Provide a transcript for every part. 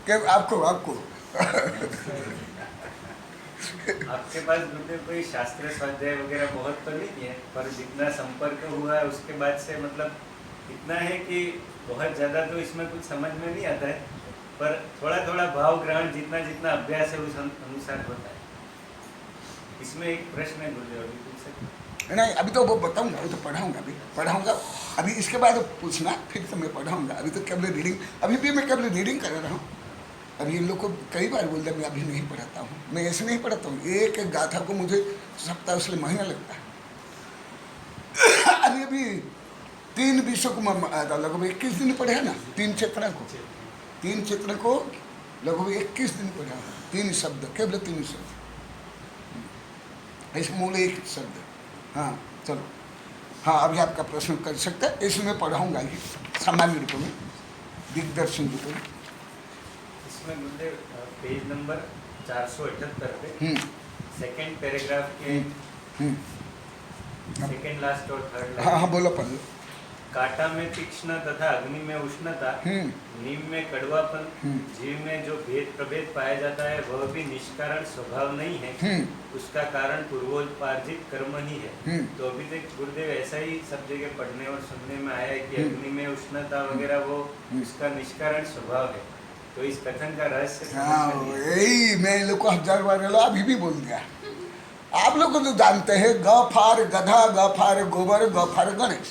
क्या आपको आपको आपके पास गुरुदेव कोई शास्त्र स्वाध्याय वगैरह बहुत तो नहीं है, पर जितना संपर्क हुआ है उसके बाद से मतलब इतना है कि बहुत ज़्यादा तो इसमें कुछ समझ में नहीं आता है, पर थोड़ा थोड़ा भाव ग्रहण जितना जितना अभ्यास है उस अनुसार होता है। इसमें एक प्रश्न है गुरुदेव, अभी पूछ सकते? नहीं, अभी तो वो बताऊंगा, अभी तो पढ़ाऊंगा, अभी पढ़ाऊंगा, अभी इसके बाद पूछना, फिर तो मैं पढ़ाऊंगा। अभी तो केवल रीडिंग, अभी भी मैं केवल रीडिंग कर रहा हूँ। अभी इन लोग को कई बार बोलता मैं अभी नहीं पढ़ाता हूँ, मैं ऐसे नहीं पढ़ाता हूँ। एक एक गाथा को मुझे सप्ताह उसलिए महीना लगता है। अभी अभी 3 विषयों को लगभग 21 दिन पढ़े ना, 3 चेतना को, 3 चेतना को लगभग 21 दिन पढ़ा, 3 शब्द, केवल 3 शब्द, इस मूल एक शब्द। हाँ चलो, हाँ अभी आपका प्रश्न कर सकते हैं, इसमें पढ़ाऊंगा ही सामान्य रूप में, दिग्दर्शन रूप में। इसमें गुरुदेव पेज नंबर 478 पे सेकंड पैराग्राफ के सेकंड लास्ट और थर्ड लाइन। हाँ हाँ बोलो पढ़ लो। कांटा में तीक्ष्ण तथा अग्नि में उष्णता, नीम में कड़वापन, जीव में जो भेद प्रभेद पाया जाता है वह भी निष्कारण स्वभाव नहीं है, उसका कारण पूर्वोपार्जित कर्म ही है। तो अभी तक गुरुदेव ऐसा ही सब जगह पढ़ने और सुनने में आया है कि अग्नि में उष्णता वगैरह वो उसका निष्कारण स्वभाव है। तो इस कथन का रहस्य यही मैं लोग को 1000 बार अभी भी बोल दिया। आप लोग को तो जानते हैं, गफार गधा, गफार गोबर, गफार गणेश।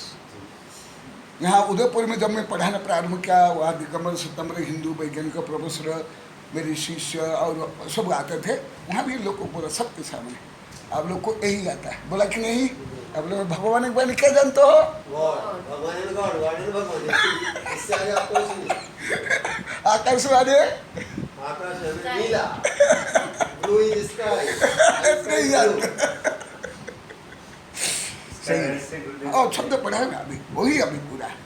यहाँ उदयपुर में जब मैं पढ़ाना प्रारंभ किया, वहाँ दिगंबर सितंबर हिंदू वैज्ञानिक प्रोफेसर मेरे शिष्य और सब आते थे, वहाँ भी लोग को बोला सबके सामने, आप लोग को यही आता है, बोला कि नहीं आप लोग भगवान एक बार क्या जानते हो? आकाशवाणी और शब्द पढ़ा है ना अभी, वही अभी पूरा है।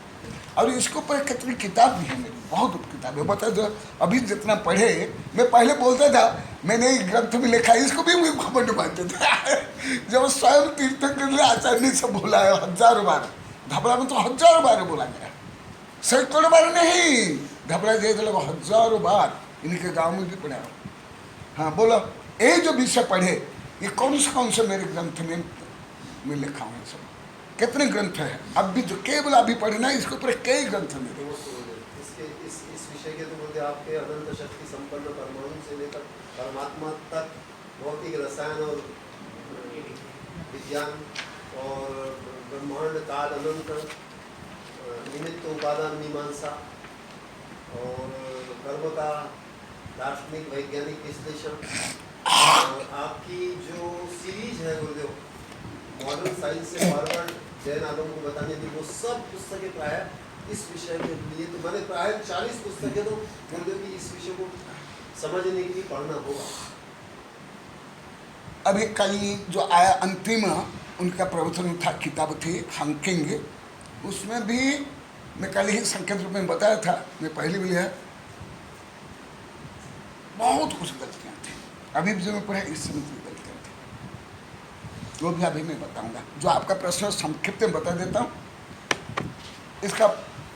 और इसके ऊपर कितनी किताब भी है मेरी, बहुत किताब है। बता दो अभी जितना पढ़े, मैं पहले बोलता था मैंने एक ग्रंथ में लिखा है, इसको भी मैं घमंड मानते थे। जब स्वयं तीर्थंकर आचार्य से बोला है 1000 बार, धबला में तो 1000 बार बोला गया, सैकड़ों बार नहीं, धबला जय लोग 1000 बार इनके गाँव में भी पढ़ा। हाँ बोलो, ये जो विषय पढ़े ये कौन से मेरे ग्रंथ में मैं लिखा हूँ, सब कितने ग्रंथ है, अब भी जो केवल अभी पढ़ना है इसके ऊपर कई ग्रंथ मेरे। इस विषय के तो बोलते आपके अनंत शक्ति संपन्न परमाणु से लेकर परमात्मा तक भौतिक रसायन और विज्ञान और ब्रह्मांड काल अनंत, निमित्त उपादान मीमांसा और कर्म का दार्शनिक वैज्ञानिक विश्लेषण, और आपकी जो सीरीज है गुरुदेव मॉडर्न साइंस से फॉरवर्ड जैन आलम को बताने की, वो सब पुस्तकें प्राय इस विषय के लिए, तो मैंने प्राय 40 पुस्तकें तो गुरुदेव की इस विषय को समझने के लिए पढ़ना होगा। अभी कल जो आया अंतिम उनका प्रवचन था, किताब थी हंकिंग, उसमें भी मैं कल ही संकेत रूप में बताया था, मैं पहले भी लिया, बहुत कुछ गलतियाँ थी। अभी जो मैं पढ़ा इस समय की गलतियाँ थी, वो भी अभी मैं बताऊंगा। जो आपका प्रश्न संक्षिप्त में बता देता हूँ, इसका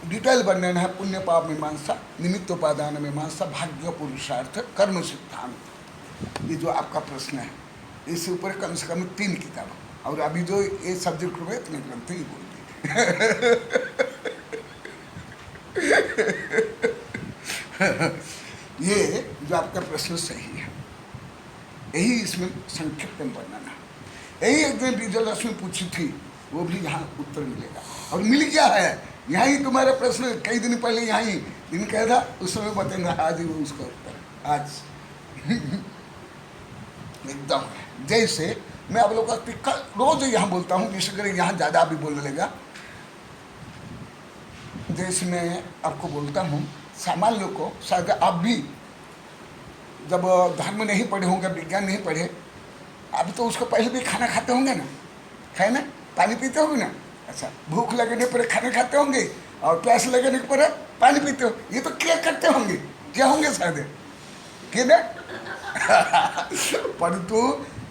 डिटेल वर्णन है। पुण्य पाप मीमांसा, निमित्तोपादान मीमांसा, भाग्य पुरुषार्थ, कर्म सिद्धांत, ये जो आपका प्रश्न है इसके ऊपर कम से कम 3 किताब, और अभी जो ये सब्जेक्ट में इतने ग्रंथ ही बोल दिए। ये जो आपका प्रश्न सही है, यही इसमें संक्षिप्त में वर्णन है। यही एक दिन रिजल्ट में पूछी थी, वो भी यहाँ उत्तर मिलेगा, और मिल गया है। यहाँ ही तुम्हारा प्रश्न कई दिन पहले यहाँ ही दिन कहा था, उस समय बताएंगे आज ही वो उसका उत्तर आज। एकदम जैसे मैं आप लोग का रोज यहाँ बोलता हूँ, विशेष कर यहाँ ज़्यादा अभी बोलने लगा। जैसे मैं आपको बोलता हूँ, सामान्य लोग को शायद आप भी जब धर्म नहीं पढ़े होंगे, विज्ञान नहीं पढ़े, आप तो उसको पहले भी खाना खाते होंगे ना, खाए ना, पानी पीते होंगे ना। अच्छा, भूख लगने पर खाना खाते होंगे और प्यास लगने पर पानी पीते हो, ये तो क्या करते होंगे, क्या होंगे शायद कि ना। परंतु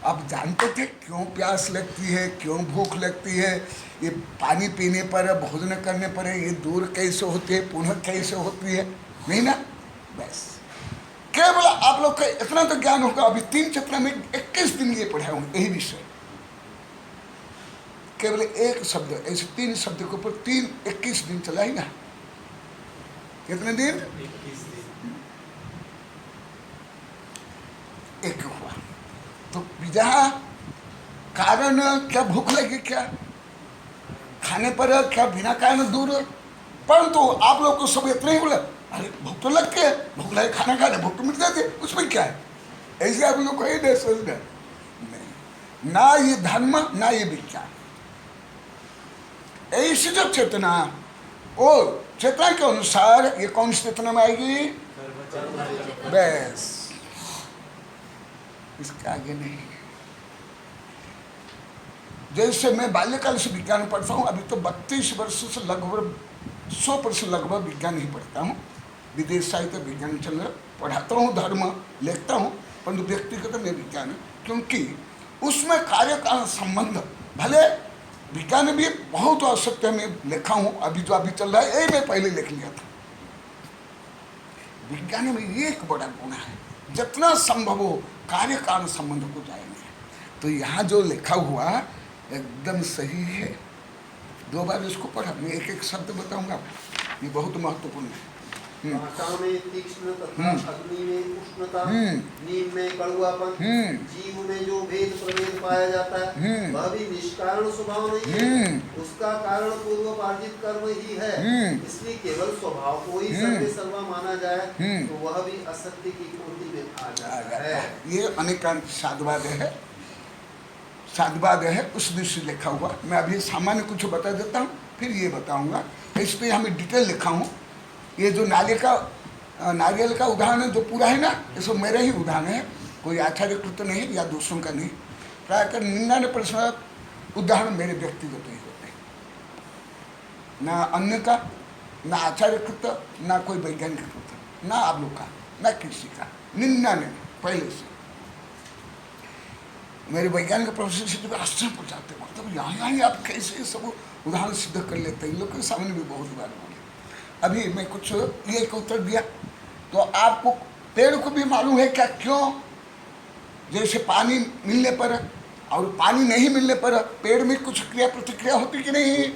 आप जानते थे क्यों प्यास लगती है, क्यों भूख लगती है, ये पानी पीने पर, भोजन करने पर ये दूर कैसे होती है, पुनः कैसे होती है? नहीं ना। बस केवल आप लोग का इतना तो ज्ञान होगा। अभी 3 चैप्टर में 21 दिन ये पढ़ाऊंगा यही विषय, केवल एक शब्द, ऐसे 3 शब्द के ऊपर 21 दिन चला ही ना। कितने दिन? 21 दिन। एक हुआ तो जहाँ कारण क्या भूख लगी, क्या खाने पर, क्या बिना कारण दूर, परंतु आप लोग को सब इतना ही बोला, अरे भूख तो लगती है, भूख लगे खाना खाने, भूख तो मिट जाती है, उसमें क्या है? ऐसे आप लोग को ही नहीं सोचना। नहीं, ना ये धर्म ना ये विज्ञान, ऐसी जो चेतना, और चेतना के अनुसार ये कौन सी चेतना में आएगी? बस, इसके आगे नहीं। जैसे मैं बाल्यकाल से विज्ञान पढ़ता हूँ, अभी तो 32 वर्ष से लगभग 100% लगभग विज्ञान ही पढ़ता हूँ। विदेश साहित्य विज्ञान चल रहा, पढ़ाता हूँ, धर्म लिखता हूँ, परंतु व्यक्तिगत में विज्ञान है, क्योंकि उसमें कार्य का संबंध, भले विज्ञान भी बहुत आवश्यकता में लिखा हूँ, अभी जो अभी चल रहा है ये मैं पहले लिख लिया था। विज्ञान में एक बड़ा गुण है, जितना संभव हो कार्य कारण संबंध को जाएंगे। तो यहाँ जो लिखा हुआ एकदम सही है। 2 बार इसको पढ़ा, मैं एक एक शब्द बताऊंगा, ये बहुत महत्वपूर्ण है। भाषा में तीक्ष्ण तथा अग्नि में उष्णता, नीम में कड़वापन, जीव में जो भेद प्रभेद पाया जाता है वह भी निष्कारण स्वभाव नहीं है, उसका कारण पूर्वपार्जित कर्म ही है। इसलिए केवल स्वभाव को ही सर्वे सर्वा माना जाए तो वह भी असत्य की कोटि में आ जाता है। ये अनेकांत साधुवाद है, साधुवाद है, उस दृष्टि लिखा हुआ। मैं अभी सामान्य कुछ बता देता हूँ, फिर ये बताऊंगा। इस पर हमें डिटेल लिखा हूँ। ये जो नारियल का उदाहरण जो पूरा है ना, ये सब मेरे ही उदाहरण है, कोई आचार्यकृत नहीं या दूसरों का नहीं। प्रायः 99% उदाहरण मेरे व्यक्तिगत ही होते हैं, ना अन्य का, ना आचार्यकृत, ना कोई वैज्ञानिक कृत, ना आप लोग का, ना किसी का। 99 पहले से मेरे वैज्ञानिक प्रोफेसर से जब आश्चर्य पड़ जाते हैं, मतलब यहाँ आप कैसे सब उदाहरण सिद्ध कर लेते हैं। इन लोग के सामने भी बहुत बार बोले। अभी मैं कुछ ये उत्तर दिया तो आपको पेड़ को भी मालूम है क्या, क्यों? जैसे पानी मिलने पर और पानी नहीं मिलने पर पेड़ में कुछ क्रिया प्रतिक्रिया होती कि नहीं,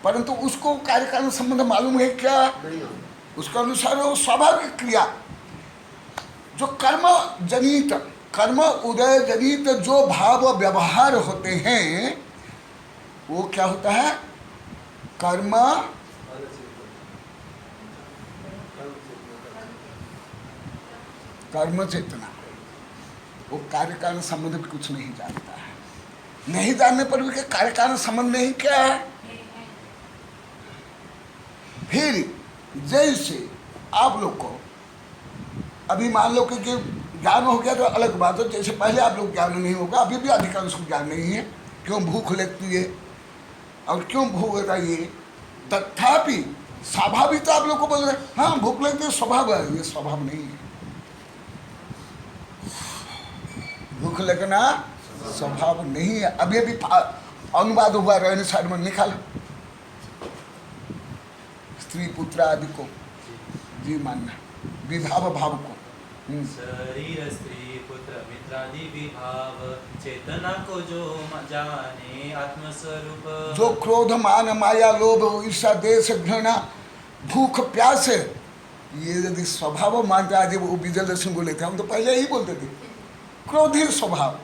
परंतु उसको कार्य कारण संबंध मालूम है क्या? उसके अनुसार वो स्वाभाविक क्रिया, जो कर्म जनित, कर्म उदय जनित जो भाव व्यवहार होते हैं, वो क्या होता है? कर्म कर्म चेतना। वो कार्य कारण संबंध भी कुछ नहीं जानता है। नहीं जानने पर भी कार्य कारण संबंध नहीं क्या है। फिर जैसे आप लोग को अभी मान लो कि ज्ञान हो गया तो अलग बात है, जैसे पहले आप लोग ज्ञान नहीं होगा, अभी भी अधिकांश को ज्ञान नहीं है क्यों भूख लगती है और क्यों भूख होता है। ये तथापि स्वाभाविक तो आप लोग को बोल रहे हैं, हाँ भूख लगती है, स्वभाव है। ये स्वभाव नहीं है, भूख लगना स्वभाव नहीं है। अभी अभी अनुवाद हुआ रहने साइड में निकाल, स्त्री पुत्र आदि को जी मानना, विभाव भाव को। शरीर स्त्री पुत्र मित्रादि विभाव, चेतना को जो जाने आत्मस्वरूप, जो क्रोध मान माया लोभ ईर्षा देश घृणा भूख प्यास, ये यदि स्वभाव मानते, आज वो विजय सिंह बोले थे, हम तो पहले ही बोलते थे, क्रोधी स्वभाव,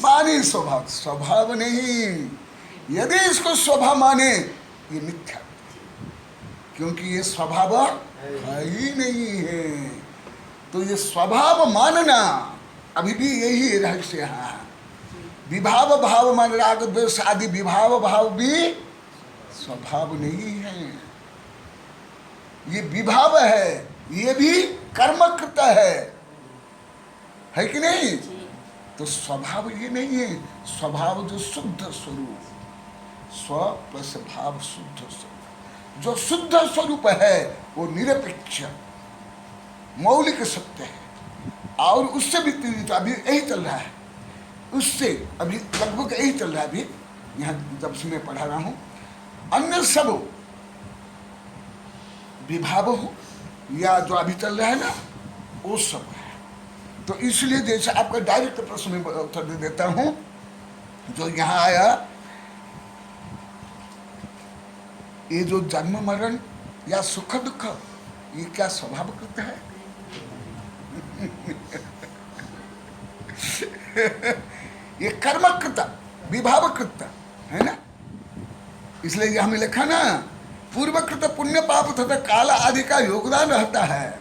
मानी स्वभाव, स्वभाव नहीं। यदि इसको स्वभाव माने ये मिथ्या, क्योंकि ये स्वभाव है ही नहीं है। तो ये स्वभाव मानना अभी भी यही रहस्य है। विभाव भाव मान राग द्वेष आदि विभाव भाव भी स्वभाव नहीं है, ये विभाव है, ये भी कर्मकृत है कि नहीं? तो स्वभाव ये नहीं है। स्वभाव जो शुद्ध स्वरूप, स्व प्लस भाव शुद्ध स्वरूप, जो शुद्ध स्वरूप है वो निरपेक्ष मौलिक सत्य है। और उससे भी अभी यही चल रहा है, उससे अभी लगभग यही चल रहा है। अभी यहाँ जब से मैं पढ़ा रहा हूँ, अन्य सब विभाव हो या जो अभी चल रहा है ना, वो सब है। तो इसलिए जैसे आपका डायरेक्ट प्रश्न में उत्तर दे देता हूँ, जो यहाँ आया, ये जो जन्म मरण या सुख दुख, ये क्या स्वभावकृत है? ये कर्मकृत विभावकृत है ना। इसलिए ये हमें लिखा ना, पूर्वकृत पुण्य पाप तथा काल आदि का योगदान रहता है।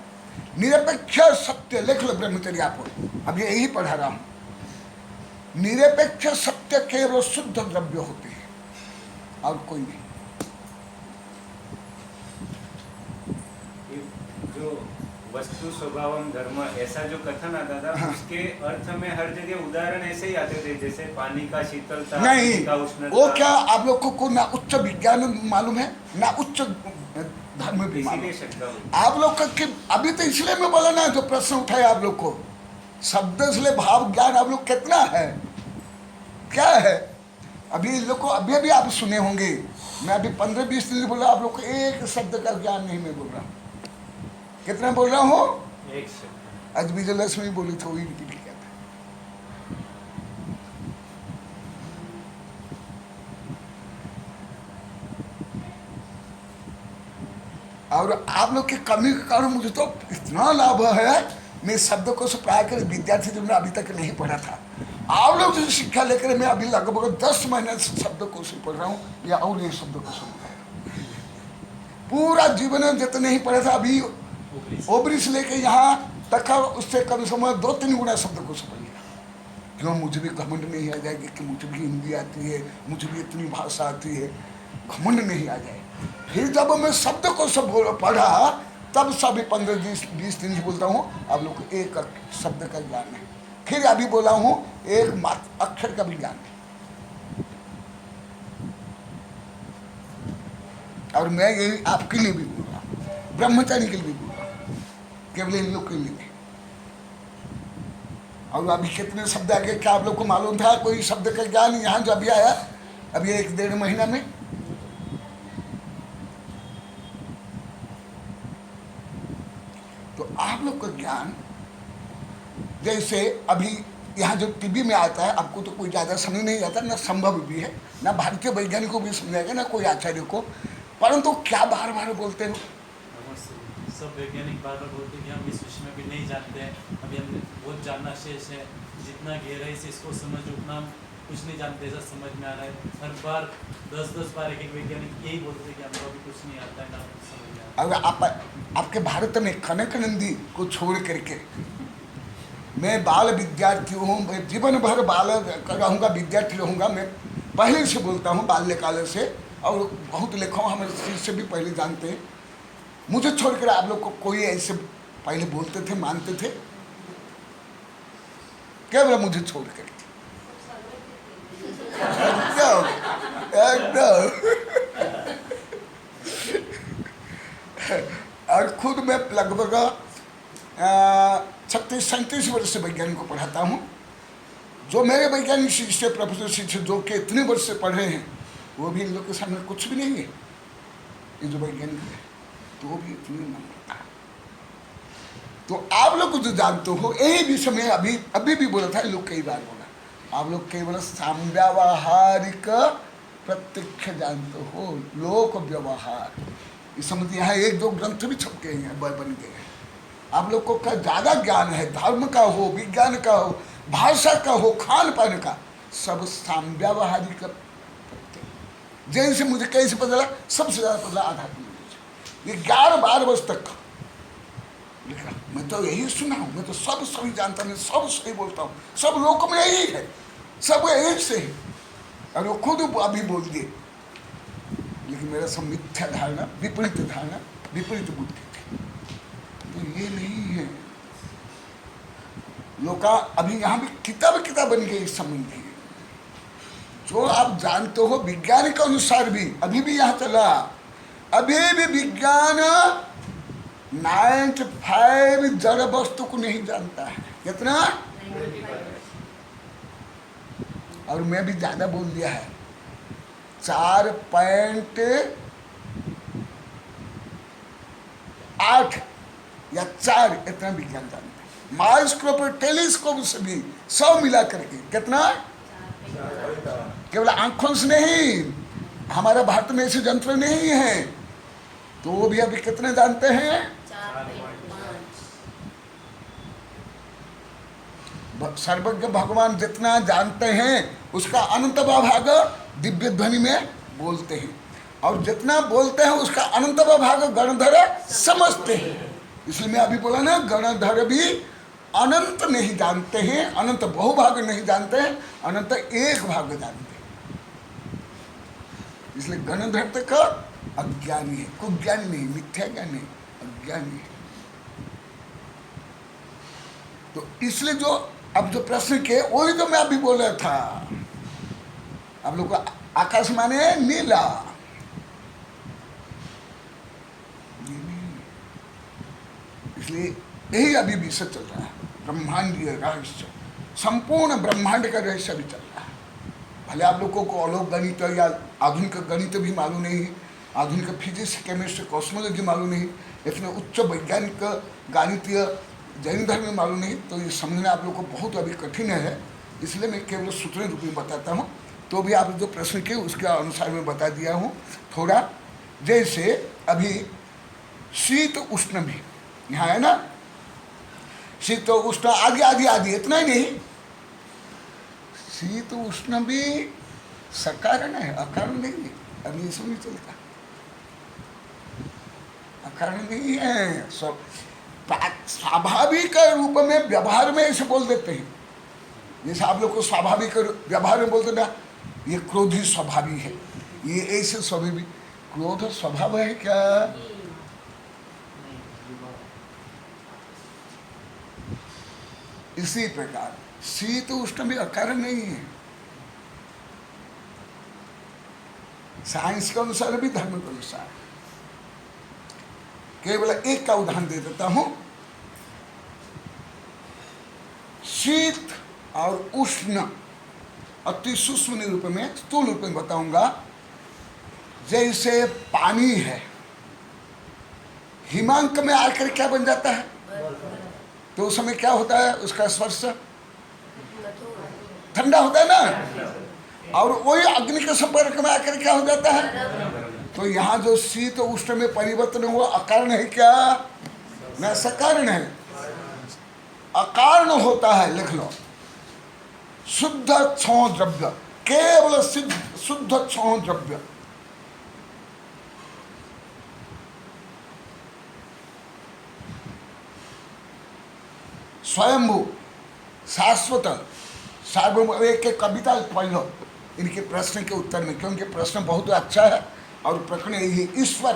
निरपेक्ष सत्य, लिख लो ब्रह्मचर्य आप, अब यही पढ़ा रहा हूं। निरपेक्ष सत्य केवल शुद्ध द्रव्य होते हैं और कोई नहीं। जो वस्तु स्वभावम धर्म ऐसा जो कथन आता था, हाँ। उसके अर्थ में हर जगह उदाहरण ऐसे ही आते थे, जैसे पानी का शीतलता, नहीं, पानी का उष्णता। वो क्या आप लोगों को ना उच्च विज्ञान मालूम है ना उच्च धर्म भी मालूम इसीलिए है। शंका हुई। आप लोग का अभी तो इसलिए मैं बोला ना, जो प्रश्न उठाया आप लोग को, शब्द से भाव ज्ञान आप लोग कितना है, क्या है? अभी इन लोग को अभी अभी आप सुने होंगे, मैं अभी 15-20 दिन बोला, आप लोग को एक शब्द का ज्ञान नहीं मैं बोल रहा हूँ। कितना बोल रहा हूँ? एक शब्द। आज विजयलक्ष्मी बोली थी, वही रिपीट किया था। और आप लोग की कमी के कारण मुझे तो इतना लाभ है, मैं शब्द को प्राय कर विद्यार्थी जो अभी तक नहीं पढ़ा था, आप लोग जो शिक्षा लेकर मैं अभी लगभग 10 महीने से शब्द को पढ़ रहा हूँ, या और ये शब्द को सुन रहा हूँ। पूरा जीवन में जितने नहीं पढ़ा था, अभी ओबरी से लेके यहाँ तक का, उससे कम से कम 2-3 गुना शब्द को समझ लिया। क्यों? मुझे भी घमंड नहीं आ जाएगी कि मुझे भी हिंदी आती है, मुझे भी इतनी भाषा आती है, घमंड नहीं आ जाए। फिर जब मैं शब्द को सब पढ़ा, तब सभी 15-20 दिन से बोलता हूँ, आप लोग को एक शब्द का ज्ञान है। फिर अभी बोला हूँ, एक मात्र अक्षर का भी ज्ञान है। और मैं यही आपके लिए भी बोल रहा हूँ, ब्रह्मचारी के लिए भी बोल रहा हूँ, केवल इन लोग के लिए नहीं। और अभी कितने शब्द आगे, क्या आप लोग को मालूम था कोई शब्द का ज्ञान यहाँ जो अभी आया, अभी 1-1.5 महीना में? तो आप लोग का ज्ञान, जैसे अभी यहाँ जो टीवी में आता है, आपको तो कोई ज़्यादा समझ नहीं आता, ना संभव भी है, ना भारतीय वैज्ञानिक को भी समझाएगा, ना कोई आचार्य को, परंतु क्या बार बार बोलते हैं सब वैज्ञानिक बार बार बोलते हैं कि हम इस विषय में भी नहीं जानते हैं, अभी हमने बहुत जानना शेष है, जितना गहराई से इसको समझ उतना कुछ नहीं जानते, ऐसा समझ में आ रहा है। हर बार 10-10 बार एक वैज्ञानिक यही बोलते हैं कि हमको अभी कुछ नहीं आता है, ना कुछ समझ में आता है। अब आपके भारत में कनक नंदी को छोड़ करके मैं बाल विद्यार्थी हूँ, मैं जीवन भर बाल रहूँगा, विद्यार्थी रहूँगा। मैं पहले से बोलता हूँ, बाल्यकाल से, और बहुत लेखों हमारे शिष्य भी पहले जानते हैं। मुझे छोड़कर आप लोग को कोई ऐसे पहले बोलते थे, मानते थे? केवल मुझे छोड़कर। और खुद मैं लगभग 36-37 वर्ष से वैज्ञानिक को पढ़ाता हूँ। जो मेरे वैज्ञानिक शिष्य, प्रोफेसर शिष्य जो कि इतने वर्ष से पढ़ रहे हैं, वो भी इन लोग के सामने कुछ भी नहीं है। ये जो वैज्ञानिक है तो वो भी इतनी नम्रता। तो आप लोग जो जानते हो, यही विषय में अभी भी बोला था, लोग कई बार बोला, आप लोग केवल साम्यावहारिक प्रत्यक्ष जानते हो, लोक व्यवहार। इस समझ यहाँ 1-2 ग्रंथ भी छप गए हैं, बन गए हैं। आप लोग को ज़्यादा ज्ञान है, धर्म का हो, विज्ञान का हो, भाषा का हो, खान पान का, सब साम्यावहारिक प्रत्यक्ष। जैसे मुझे कैसे पता चला, सबसे ज़्यादा पता आध्यात्मिक। ये 11-12 वर्ष तक लिखा, मैं तो यही सुना हूँ, मैं तो सब सही जानता हूँ, सब सही बोलता हूँ, सब लोग में यही है, सब एक से है। और वो खुद अभी बोल दिए, लेकिन मेरा सब मिथ्या धारणा, विपरीत धारणा, विपरीत बुद्धि थी। तो ये नहीं है। लोग का अभी यहाँ भी किताब बन गई इस संबंधी। जो आप जानते हो विज्ञान के अनुसार भी अभी भी यहाँ चला, अभी भी विज्ञान 95 जड़ वस्तु को नहीं जानता है। कितना? और मैं भी ज़्यादा बोल दिया है, 4.8 या 4 इतना विज्ञान जानते हैं। माइक्रोस्कोप और टेलीस्कोप से भी सब मिला करके कितना, केवल आंखों से नहीं, हमारा भारत में ऐसे यंत्र नहीं है, तो वो भी अभी कितने जानते हैं, 4.5। सर्वज्ञ भगवान जितना जानते हैं उसका अनंत भाग दिव्य ध्वनि में बोलते हैं, और जितना बोलते हैं उसका अनंत भाग गणधर समझते हैं। इसलिए मैं अभी बोला ना, गणधर भी अनंत नहीं जानते हैं, अनंत बहुभाग नहीं जानते हैं, अनंत एक भाग जानते हैं। इसलिए गणधर तक अज्ञानी है, कुज्ञानी नहीं, मिथ्या ज्ञान नहीं, अज्ञानी है। तो इसलिए जो अब जो प्रश्न के वही तो मैं अभी बोल रहा था, आप लोग को आकाश माने नीला, इसलिए यही अभी विषय चल रहा है, ब्रह्मांडीय रहस्य, संपूर्ण ब्रह्मांड का रहस्य भी चल रहा है। भले आप लोगों को अलौकिक गणित या आधुनिक गणित भी मालूम नहीं, आधुनिक फिजिक्स केमिस्ट्री कॉस्मोलॉजी मालूम नहीं, इतने उच्च वैज्ञानिक गणितीय जैन धर्म में मालूम नहीं, तो ये समझना आप लोग को बहुत अभी कठिन है। इसलिए मैं केवल सूत्र रूप में बताता हूँ, तो भी आप जो प्रश्न किए उसके अनुसार मैं बता दिया हूँ थोड़ा। जैसे अभी शीत उष्ण भी यहाँ है ना, शीत उष्ण आदि आदि आदि, इतना ही नहीं, शीत उष्ण भी सकारण है, अकारण नहीं है। अभी ये सब नहीं चलता, अकारण नहीं है, सब स्वाभाविक रूप में व्यवहार में ऐसे बोल देते हैं। जैसे आप लोग को स्वाभाविक व्यवहार में बोलते ना, ये क्रोधी स्वभावी है, ये ऐसे स्वाभाविक, क्रोध स्वभाव है क्या? इसी प्रकार शीत उष्ण भी अकारण नहीं है, साइंस के अनुसार भी धर्म के अनुसार। केवल एक का उदाहरण दे देता हूं, शीत और उष्ण अति सूक्ष्म रूप में, स्थूल रूप में बताऊंगा। जैसे पानी है, हिमांक में आकर क्या बन जाता है, तो उस समय क्या होता है, उसका स्पर्श ठंडा होता है ना, और वही अग्नि के संपर्क में आकर क्या हो जाता है। तो यहाँ जो शीत उष्ण में परिवर्तन हुआ, अकारण है क्या, न सकारण है। अकारण होता है, लिख लो, शुद्ध क्षौ द्रव्य, केवल शुद्ध क्षौ द्रव्य। स्वयंभू शाश्वत सार्वभौम। एक कविता पढ़ लो इनके प्रश्न के उत्तर में, क्योंकि प्रश्न बहुत अच्छा है और प्रश्न यही, ईश्वर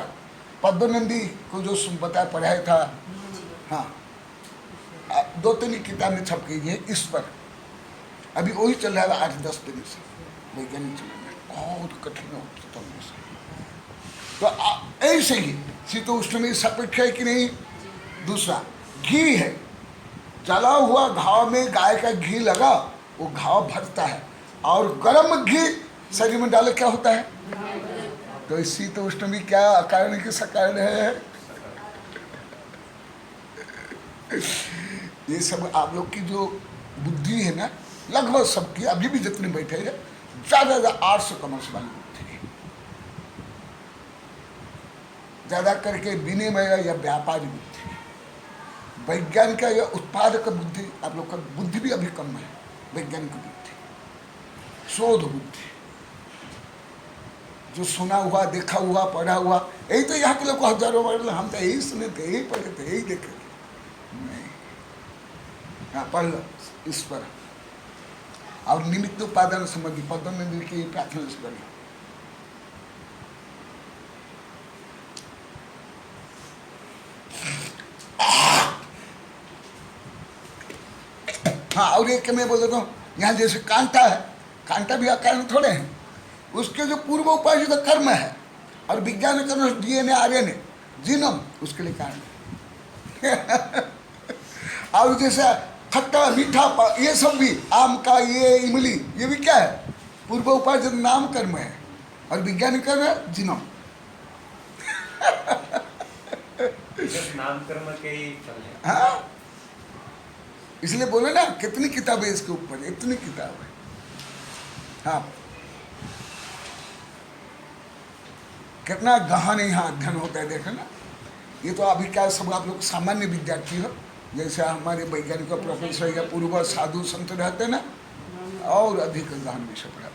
पद्मनंदी को जो बताया पढ़ाया था, हाँ 2-3 किताब में छप गई है ईश्वर, अभी वही चल रहा है 8-10 दिन से वैज्ञानिक चल रहा है, बहुत कठिन होता है। तो ऐसे ही शीत उष्ण में सापेक्ष है कि नहीं। दूसरा घी है, जला हुआ घाव में गाय का घी लगा, वो घाव भरता है, और गर्म घी शरीर में डाले क्या होता है। तो शीत उष्ण भी क्या अकारण की सकारण है। ये सब आप लोग की जो बुद्धि है ना, लगभग सबकी, अभी भी जितने बैठे हैं, ज्यादा 800 कमर्स वाली बुद्धि है, ज्यादा करके विनिमय या व्यापारी बुद्धि, वैज्ञानिक या उत्पादक बुद्धि। आप लोग का बुद्धि भी अभी कम है, वैज्ञानिक बुद्धि, शोध बुद्धि, जो सुना हुआ, देखा हुआ, पढ़ा हुआ, यही तो यहाँ के लोग को हजारों बार, हम तो यही सुने थे, यही पढ़े थे, यही देखे थे। नहीं, हाँ पढ़ लो इस पर। और निमित्त उपादान संबंधी पद्मनंदी की प्रार्थना से पढ़ लो। हाँ, और एक मैं बोल देता हूँ, यहाँ जैसे कांटा है, कांटा भी अकारण थोड़े हैं, उसके जो पूर्व उपाय का कर्म है, और विज्ञान का DNA RNA जीनोम उसके लिए कारण है। और जैसे खट्टा मीठा ये सब भी, आम का ये इमली, ये भी क्या है? पूर्व उपार्जन नाम कर्म है। और वैज्ञानिक कर्म है जिनम। सिर्फ नाम कर्म के ही फल है। हाँ, इसलिए बोले ना कितनी किताबें इसके ऊपर, इतनी किताब है। हाँ, कितना गहन यहाँ अध्ययन होता है, देखो ना। ये तो अभी क्या सब आप लोग सामान्य विद्यार्थी हो, जैसे हमारे वैज्ञानिक प्रोफेसर या पूर्व साधु संत रहते ना, और अधिक गहन विषय पढ़ाता।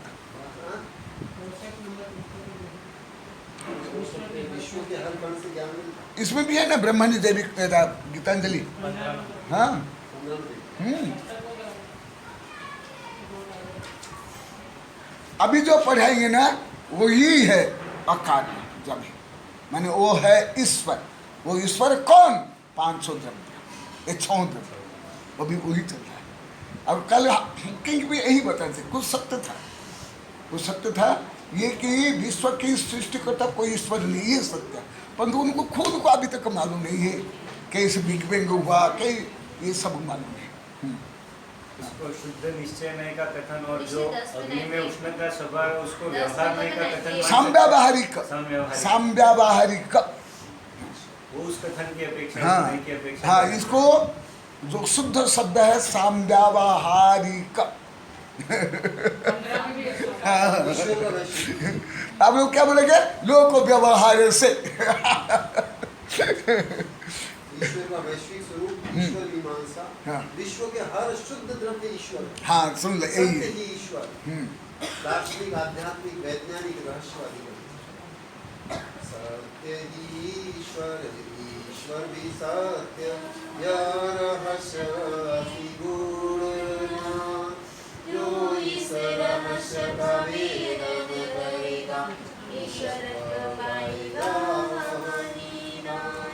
विश्व के हर कण से ज्ञान मिलता इसमें भी है ना ब्रह्मांड जैविक गीतांजलि। हाँ, है। अभी जो पढ़ाएंगे ना वही है अकार्य जब, माने वो है ईश्वर। वो ईश्वर कौन? 500 द्रव्य, 6 द्रव्य, वो भी वही चल रहा है। अब कल कहीं भी यही बताए थे, कुछ सत्य था, कुछ सत्य था ये कि विश्व की सृष्टि करता कोई ईश्वर नहीं, ये सत्य। परंतु उनको खुद को अभी तक मालूम नहीं है कैसे बिग बैंग हुआ, कई ये सब मालूम है। उसको शुद्ध निश्चयमय का कथन और जो अग्नि में उष्णता स्वभाव है उसको व्यवहारमय का कथन, साम्यावहारिक, साम्यावहारिक, वो उस कथन की अपेक्षा, हाँ, सुनने की अपेक्षा। हाँ, इसको जो शुद्ध शब्द है साम्यावहारिक। विश्व का वैश्विक, आप लोग क्या बोलेंगे? लोग को व्यवहार से। ईश्वर का वैश्विक स्वरूप, ईश्वर मीमांसा, हाँ। विश्व के हर शुद्ध द्रव्य ईश्वर, हाँ, सुन ले, सत्य यही है। ही ईश्वर, दार्शनिक, आध्यात्मिक, वैज्ञानिक, रहस्यवादी सत्य ही ईश्वर, ईश्वर भी सत्य, यह रहस्यवादी गुण ज्ञान, जो इस रहस्य का वेदन करेगा, ईश्वर को पाएगा महानिदान।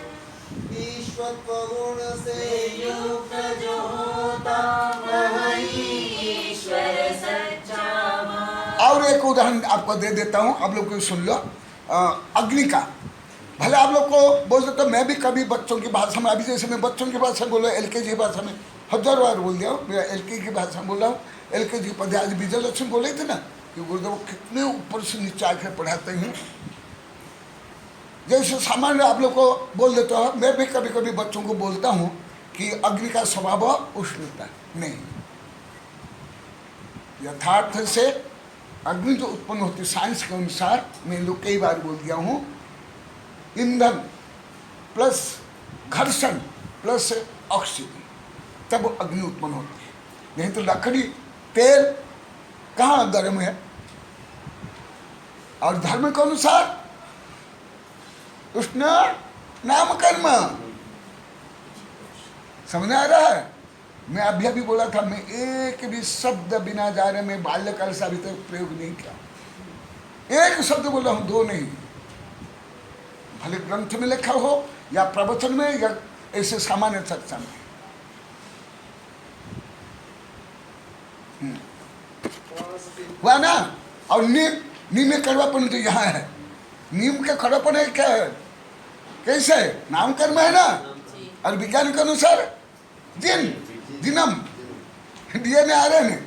ईश्वरत्व गुण से युक्त जो होता वही ईश्वर सच्चा माना। और एक उदाहरण आपको दे देता हूँ, आप लोग को सुन लो। अग्नि का, भले आप लोग को बोल देता, मैं भी कभी बच्चों की भाषा में, अभी जैसे मैं बच्चों की भाषा बोल रहा हूँ, LKG भाषा में 1000 बार बोल दिया हूँ, मैं LKG की भाषा में बोल रहा हूँ। LKG पढ़े, आज विजय लक्ष्मी बोले थे ना कि गुरुदेव कितने ऊपर से नीचे आकर पढ़ाते हैं। जैसे सामान्य आप लोग को बोल देता हूँ, मैं भी कभी कभी बच्चों को बोलता हूँ कि अग्नि का स्वभाव उष्णता नहीं, यथार्थ से अग्नि जो उत्पन्न होती है साइंस के अनुसार, मैं लोग कई बार बोल दिया हूँ, ईंधन प्लस घर्षण प्लस ऑक्सीजन, तब अग्नि उत्पन्न होती है। नहीं तो लकड़ी, तेल कहाँ गर्म है? और धर्म के अनुसार उष्ण नाम कर्म, समझ आ रहा है? मैं अभी बोला था, मैं एक भी शब्द बिना जा रहे मैं बाल्यकाल से अभी तक प्रयोग नहीं किया। एक शब्द बोला हूं, 2 नहीं, भले ग्रंथ में लिखा हो या प्रवचन में या ऐसे सामान्य चर्चा में। हुआ ना? और नीम में कड़वापन तो यहाँ है। नीम का कड़वापन है क्या है? कैसे? नाम कर्म है ना। और विज्ञान के अनुसार दिनम DNA आ रहे हैं।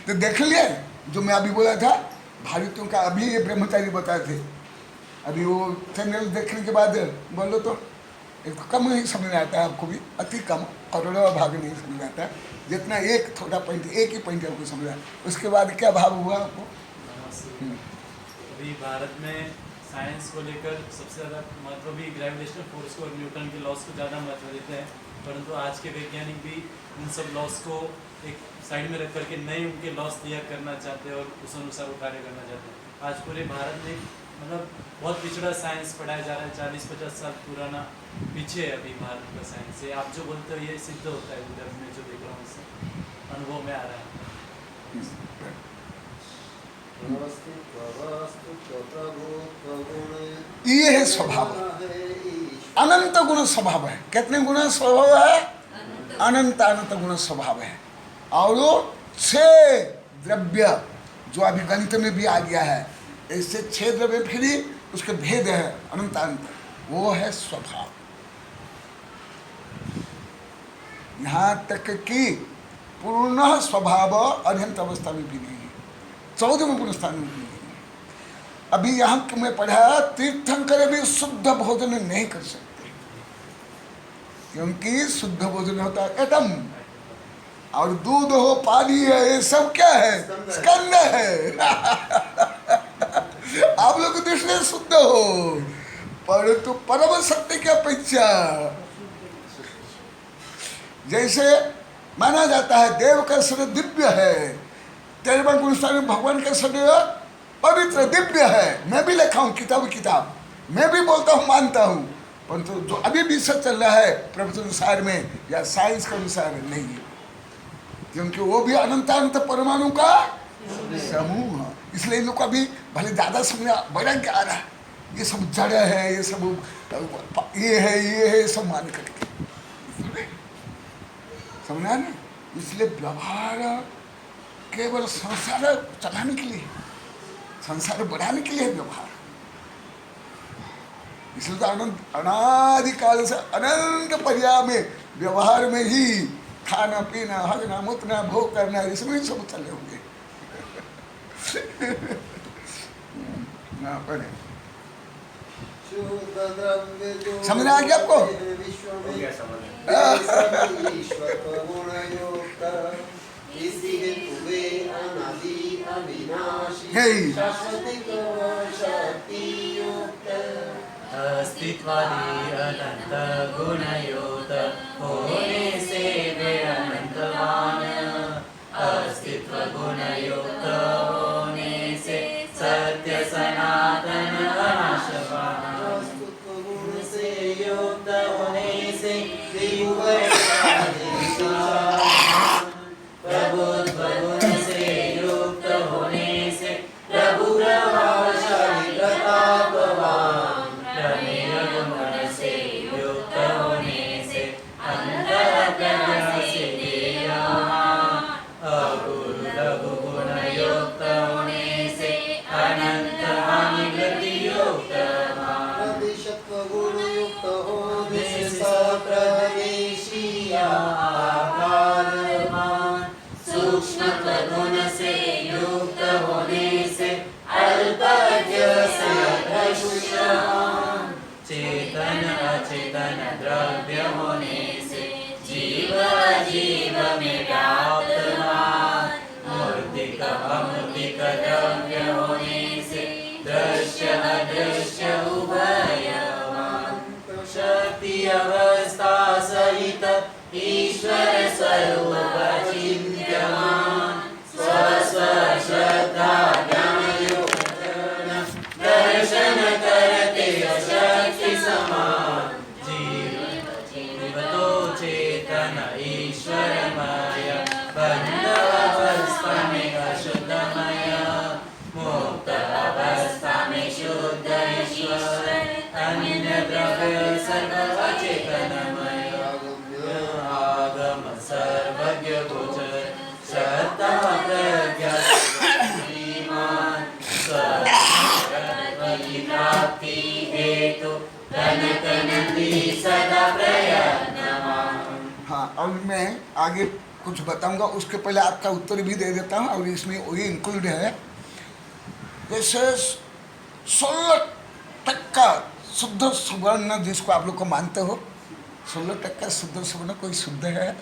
तो देख लिए जो मैं अभी बोला था, भारतीयों का अभी ये ब्रह्मचारी बताए थे, अभी वो चैनल देखने के बाद बोलो तो एक कम ही समझ में आता है आपको भी, अति कम, करोड़ों भाग नहीं समझ में आता है, जितना एक थोड़ा पॉइंट, एक ही पॉइंट आपको समझ आया। उसके बाद क्या भाव हुआ आपको? अभी भारत में साइंस को लेकर सबसे ज़्यादा महत्व भी ग्रेविटेशनल फोर्स को और न्यूटन के लॉस को ज़्यादा महत्व देते हैं, परंतु आज के वैज्ञानिक भी उन सब लॉस को एक साइड में रख करके नए उनके लॉस तैयार करना चाहते हैं और उस अनुसार वो कार्य करना चाहते हैं। आज पूरे भारत में मतलब बहुत पिछड़ा साइंस पढ़ाया जा रहा है, 40-50 साल पुराना पीछे है अभी भारत का साइंस से। आप जो बोलते हो ये सिद्ध होता है, उधर में जो देख रहा हूँ उससे अनुभव में आ रहा है। ये है स्वभाव, अनंत गुण स्वभाव है। कितने गुण स्वभाव है? अनंत अनंत गुण स्वभाव है। और वो 6 द्रव्य जो अभी गणित में भी आ गया है, ऐसे 6 द्रव्य फिर उसके भेद है अनंत अनंत, वो है स्वभाव। यहाँ तक कि पूर्ण स्वभाव अनंत अवस्था में भी नहीं है, 14वें गुण स्थान में भी नहीं है। अभी यहाँ मैं पढ़ा, तीर्थंकर भी शुद्ध भोजन नहीं कर सकते, क्योंकि शुद्ध भोजन होता है एटम, और दूध हो, पानी है, ये सब क्या है? स्कंद है। आप लोग दृष्टि से शुद्ध हो, परंतु परम सत्य की अपेक्षा, जैसे माना जाता है देव का शरीर दिव्य है, 13वें गुण स्थान में भगवान का शरीर पवित्र दिव्य है। मैं भी लिखा हूँ किताब, मैं भी बोलता हूँ, मानता हूँ, परंतु जो अभी भी सच चल रहा है प्रवचन अनुसार में या साइंस के अनुसार नहीं है, क्योंकि वो भी अनंत परमाणु का समूह है। इसलिए इन लोग को अभी भले ज़्यादा समझ बड़ा क्या आ रहा है, ये सब जड़ है, ये सब ये है सब मान करके समझा ना। इसलिए व्यवहार केवल संसार चलाने के लिए, संसार बढ़ाने के लिए व्यवहार, इसलिए तो अनादिकाल से अनंत पर्याय में व्यवहार में ही खाना पीना, हगना मुतना, भोग करना, इसमें ही सब चले होंगे। समझ आ गया आपको? अस्तित्वादी अनंत गुणयुक्त होने से वे अनंतवान, अस्तित्व गुणयुक्त होने से सत्य सनातन अनाशवान, अस्तित्व गुण से युक्त होने से प्रभुत्व गुण से युक्त होने से प्रभु प्रभावशाली प्रतापवान, गुण से युक्त होने से अल्पज्ञ से चेतन अचेतन द्रव्य होने से जीव जीव में व्याप्तमान, मूर्तिक अमूर्तिक द्रव्य होने से दृश्य अदृश्य उभयमान, शक्ति अवस्था सहित ईश्वर स्वरूप चिन्त्यमान, स्व श्रद्धा ज्ञान युक्त दर्शन करते शक्ति समान, जीव तो चेतन ईश्वरमय, बंध अवस्था में अशुद्धमय, मुक्त अवस्था में शुद्ध ईश्वर, अन्य द्रव्य सर्व अचेतनमय, आगम सर्वज्ञ गोचर, श्रद्धा प्रज्ञा श्रीमान, सर्वकी प्राप्ति हेतु तनक नंदी सदा प्रयत्नवान। हाँ, और मैं आगे कुछ बताऊंगा, उसके पहले आपका उत्तर भी दे देता हूँ, और इसमें वही इंक्लूड है। जैसे 16% शुद्ध सुवर्ण जिसको आप लोग को मानते हो, 16% शुद्ध सुवर्ण कोई शुद्ध है?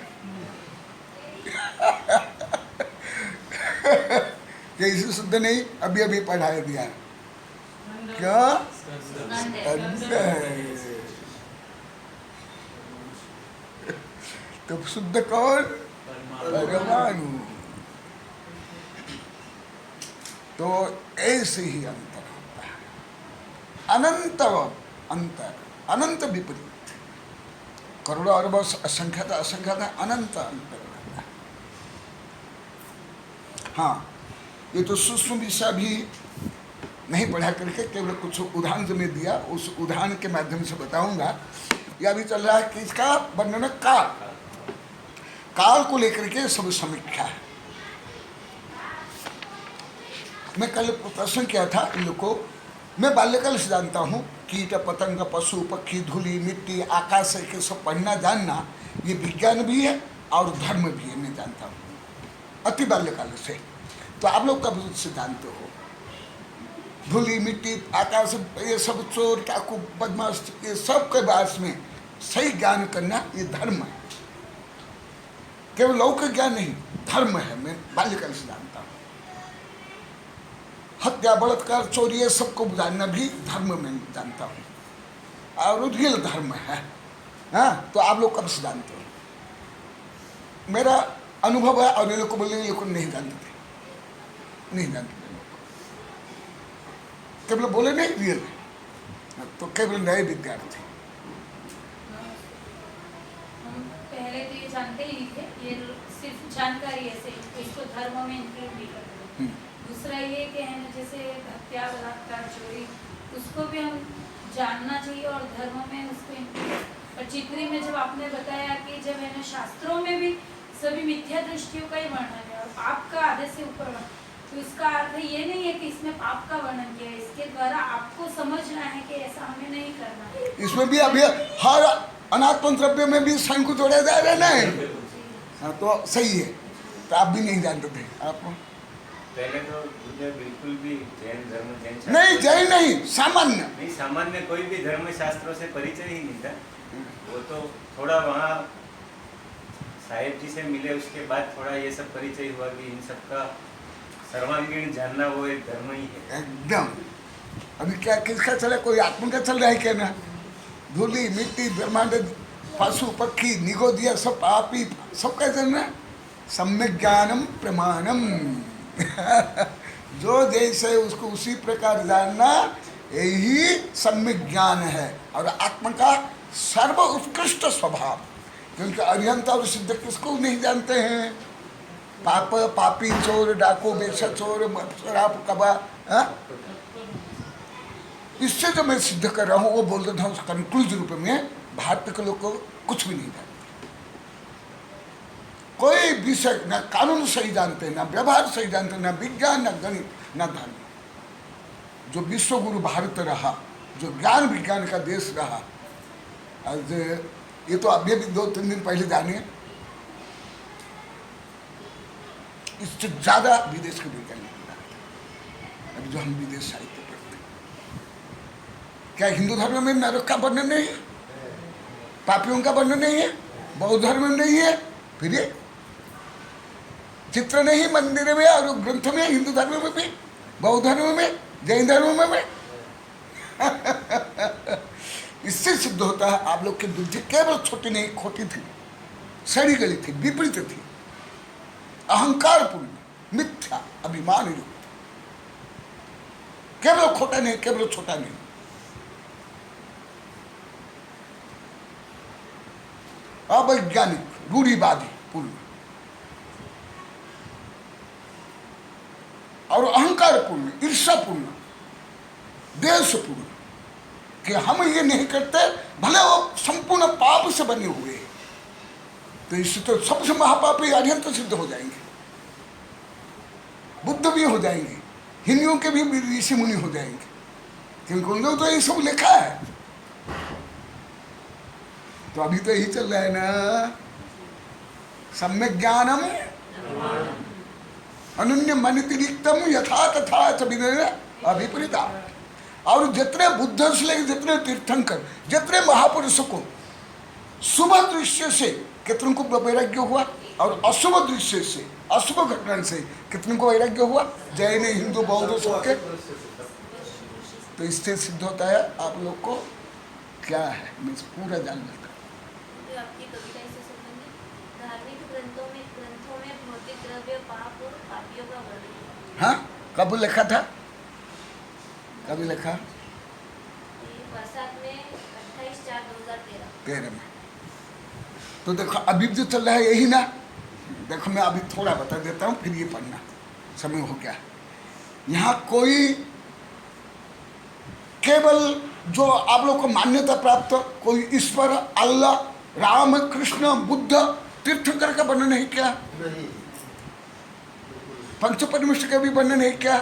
कैसे शुद्ध नहीं? अभी अभी पढ़ा दिया क्या? तो शुद्ध कौन? परमाणु। तो ऐसे ही अंतर होता है, अनंत अंतर, अनंत विपरीत, करोड़ों अरब असंख्यत अनंत अंतर रहता है। हाँ, ये तो सूक्ष्म विषय भी नहीं पढ़ा करके केवल कुछ उदाहरण जो मैं दिया उस उदाहरण के माध्यम से बताऊंगा। यह अभी चल रहा है कि इसका वर्णन काल को लेकर के सब समीक्षा है। मैं कल प्रश्न किया था इन लोग को, मैं बाल्यकाल से जानता हूँ कीट पतंग पशु पक्षी धूलि मिट्टी आकाश के सब पढ़ना जानना, ये विज्ञान भी है और धर्म भी है, मैं जानता हूँ अति बाल्यकाल से। तो आप लोग कब सिद्धांत हो? धूली मिट्टी आकाश, ये सब चोर डाकू बदमाश, ये सब के बारे में सही ज्ञान करना ये धर्म है, केवल लौकिक ज्ञान नहीं, धर्म है। मैं बाल्यकाल से जानता हूँ। हत्या बलात्कार चोरी ये सबको जानना भी धर्म में जानता हूँ, और रियल धर्म है। हाँ, तो आप लोग कब से जानते हो? मेरा अनुभव है, और ये लोग को बोलेंगे ये लोग नहीं जानते थे, नहीं जानते थे लोग, केवल बोले नहीं रियल है, तो केवल नए विद्यार्थी। हम पहले तो ये जानते ही नहीं थे, ये सिर्फ जानकारी ऐसे इसको धर्म में इंक्लूड नहीं करते। दूसरा ये कि है ना, जैसे हत्या बलात्कार चोरी, उसको भी हम जानना चाहिए और धर्म में उसको इंक्लूड। और चित्री में जब आपने बताया कि जब है ना शास्त्रों में भी सभी मिथ्या दृष्टियों का ही वर्णन है और पाप का आधे से ऊपर, तो इसका अर्थ ये नहीं है कि इसमें पाप का वर्णन किया है, इसके द्वारा आपको समझना है कि ऐसा हमें नहीं करना है। इसमें भी अभी हर अनात्म द्रव्य में भी संघ को जोड़ा जा रहा है ना। हाँ, तो सही है। तो आप भी नहीं जानते थे? आप पहले तो मुझे बिल्कुल भी जैन धर्म जैन नहीं, जैन नहीं, सामान्य नहीं, सामान्य कोई भी धर्म शास्त्रों से परिचय ही नहीं था। वो तो थोड़ा वहाँ साहेब जी से मिले, उसके बाद थोड़ा ये सब परिचय हुआ कि इन सब का सर्वांगीण जानना वो एक धर्म ही है एकदम। अभी क्या किसका चला? कोई आत्मा का चल रहा है क्या ना? धूली मिट्टी ब्रह्मांड पशु पक्षी निगोदिया सब पापी सब का चलना। सम्यक ज्ञानम प्रमाणम जो जैसे उसको उसी प्रकार जानना, यही सम्यक ज्ञान है और आत्मा का सर्व उत्कृष्ट स्वभाव। क्योंकि अरिहंत और सिद्ध किसको नहीं जानते हैं? पाप पापी चोर डाकू बेशा चोर शराब कबा। इससे जो मैं सिद्ध कर रहा हूँ वो बोल देता हूँ कंक्लूज रूप में, भारत के लोग को कुछ भी नहीं जानते, कोई विषय न कानून सही जानते, न व्यवहार सही जानते, न विज्ञान, न गणित, न धर्म। जो विश्व गुरु भारत रहा, जो ज्ञान विज्ञान का देश रहा, आज ये तो अभी भी 2-3 दिन पहले जाने, इससे ज्यादा विदेश के वैज्ञानिक रहा। अभी जो हम विदेश साहित्य पढ़ते, क्या हिंदू धर्म में नरक का वर्णन नहीं है? पापियों का वर्णन नहीं है? बौद्ध धर्म में नहीं है? फिर ये चित्र नहीं मंदिर में और ग्रंथ में, हिंदू धर्म में भी, बौद्ध धर्म में, जैन धर्म में इससे सिद्ध होता है आप लोग की बुद्धि केवल छोटी नहीं, खोटी थी, सड़ी गली थी, विपरीत थी, अहंकारपूर्ण, मिथ्या, अभिमान युक्त। केवल खोटा नहीं, केवल छोटा नहीं। अवैज्ञानिक, रूढ़िवादी पूर्ण और अहंकारपूर्ण, ईर्ष्यापूर्ण, देशपूर्ण, कि हम ये नहीं करते, भले वो संपूर्ण पाप से बने हुए हैं, तो इससे तो सबसे महापापी अरिहंत सिद्ध हो जाएंगे, बुद्ध भी हो जाएंगे, हिंदुओं के भी ऋषि मुनि हो जाएंगे, क्योंकि उन लोग तो ये सब लिखा है। तो अभी तो यही चल रहा है ना, सम्यक ज्ञानम अनन्य मनितिरिक्तम यथा तथा च अभिपरीता। और जितने बुद्ध से लेकर जितने तीर्थंकर, जितने महापुरुषों को शुभ दृश्य से कितनों को वैराग्य हुआ, और अशुभ दृश्य से, अशुभ घटना से कितनों को वैराग्य हुआ, जैन हिंदू बौद्ध सबके। तो इससे सिद्ध होता है आप लोग को क्या है, मैं पूरा जान लेता हूँ। आपकी कविता से संबंधित धार्मिक ग्रंथों में भौतिक द्रव्य पाप और पापियों का वर्णन। हाँ, कब लिखा था? कभी लिखा? बरसात में 28/4/2013 में। तो देखो अभी जो चल रहा है यही ना। देखो मैं अभी थोड़ा बता देता हूँ, फिर ये पढ़ना, समय हो गया। यहाँ कोई केवल जो आप लोग को मान्यता प्राप्त, कोई ईश्वर, अल्लाह, राम, कृष्ण, बुद्ध, तीर्थंकर का वर्णन नहीं किया, नहीं, पंचपरमेश्वर का भी वर्णन नहीं किया,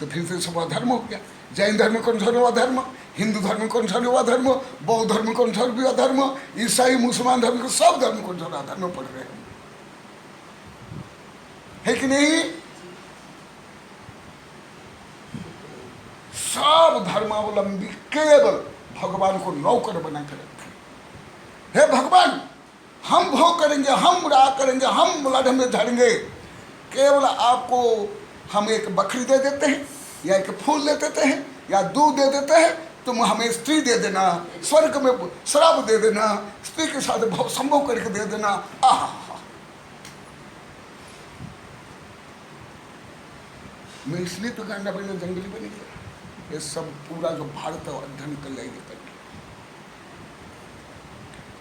तो फिर से सब अधर्म हो गया। जैन धर्म कौन सा अधर्म, हिंदू धर्म को अनुसार युवा धर्म, बौद्ध धर्म को अनुसार युवा धर्म, ईसाई मुसलमान धर्म को, सब धर्म को अनुसार धर्म पढ़ रहे हैं, है कि नहीं? सब धर्मावलंबी केवल भगवान को नौकर बना कर रखे। हे भगवान, हम भोग करेंगे, हम राग करेंगे, हम ब्लड में झड़ेंगे, केवल आपको हम एक बकरी दे देते हैं या एक फूल दे देते हैं या दूध दे देते हैं, तुम हमें स्त्री दे देना, स्वर्ग में शराब दे देना, स्त्री के साथ संभोग करके दे देना। आहा, मैं इसलिए तो गांडा बने जंगली बने गया, ये सब पूरा जो भारत अध्ययन कर लेंगे करके।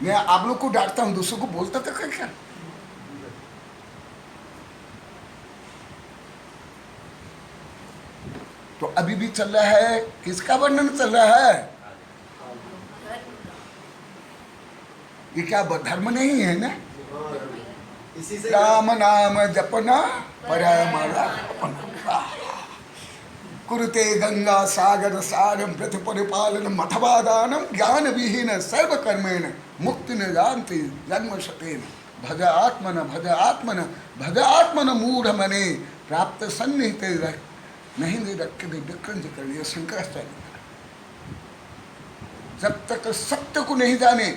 मैं आप लोग को डांटता हूं, दूसरों को बोलता था क्या? तो अभी भी चल रहा है, किसका वर्णन चल रहा है? ये क्या धर्म नहीं है ना? इसी से राम नाम जपना परमार्पणा, कुरुते गंगा सागर सारम प्रति परिपालन मठवादानम ज्ञान विहीन सर्व कर्मेण मुक्ति न जानती जन्म शतेन भज आत्मन भज आत्मन भज आत्मन मूढ़ मने प्राप्त सन्निहित नहीं दे रखे विक्रंज कर लिया शंकराचार्य का। जब तक सत्य को नहीं जाने,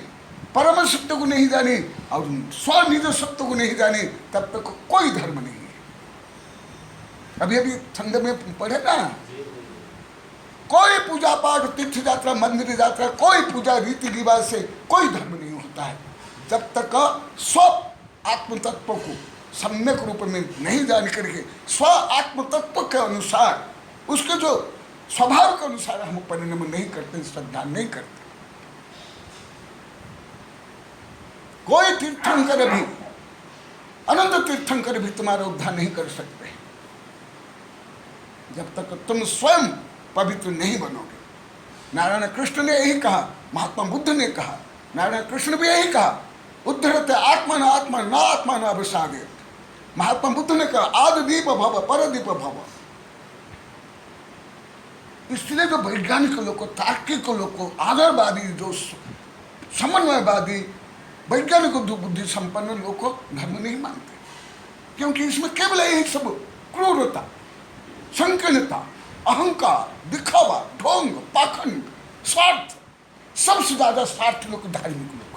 परम सत्य को नहीं जाने और स्वनिज सत्य को नहीं जाने, तब तक कोई धर्म नहीं है। अभी अभी छंद में पढ़े ना, कोई पूजा पाठ, तीर्थ यात्रा, मंदिर यात्रा, कोई पूजा रीति रिवाज से कोई धर्म नहीं होता है जब तक स्व आत्म तत्व को सम्यक रूप में नहीं जान करके स्व आत्म तत्व के अनुसार, उसके जो स्वभाव के अनुसार हम परिणाम नहीं करते, श्रद्धा नहीं करते। कोई तीर्थंकर भी, अनंत तीर्थंकर भी तुम्हारा उद्धार नहीं कर सकते जब तक तुम स्वयं पवित्र नहीं बनोगे। नारायण कृष्ण ने यही कहा, महात्मा बुद्ध ने कहा, नारायण कृष्ण भी यही कहा, उद्धरते आत्मा न आत्मा न आत्मा न अभिसादे। महात्मा बुद्ध ने कहा आदिदीप भव परदीप भव। इसलिए जो वैज्ञानिक लोग को, तार्किक लोग को, आदरवादी, जो समन्वयवादी, वैज्ञानिक बुद्धि संपन्न लोग को धर्म नहीं मानते, क्योंकि इसमें केवल यही सब क्रूरता, संकीर्णता, अहंकार, दिखावा, ढोंग, पाखंड, स्वार्थ, सबसे ज्यादा स्वार्थ लोग धार्मिक लोग।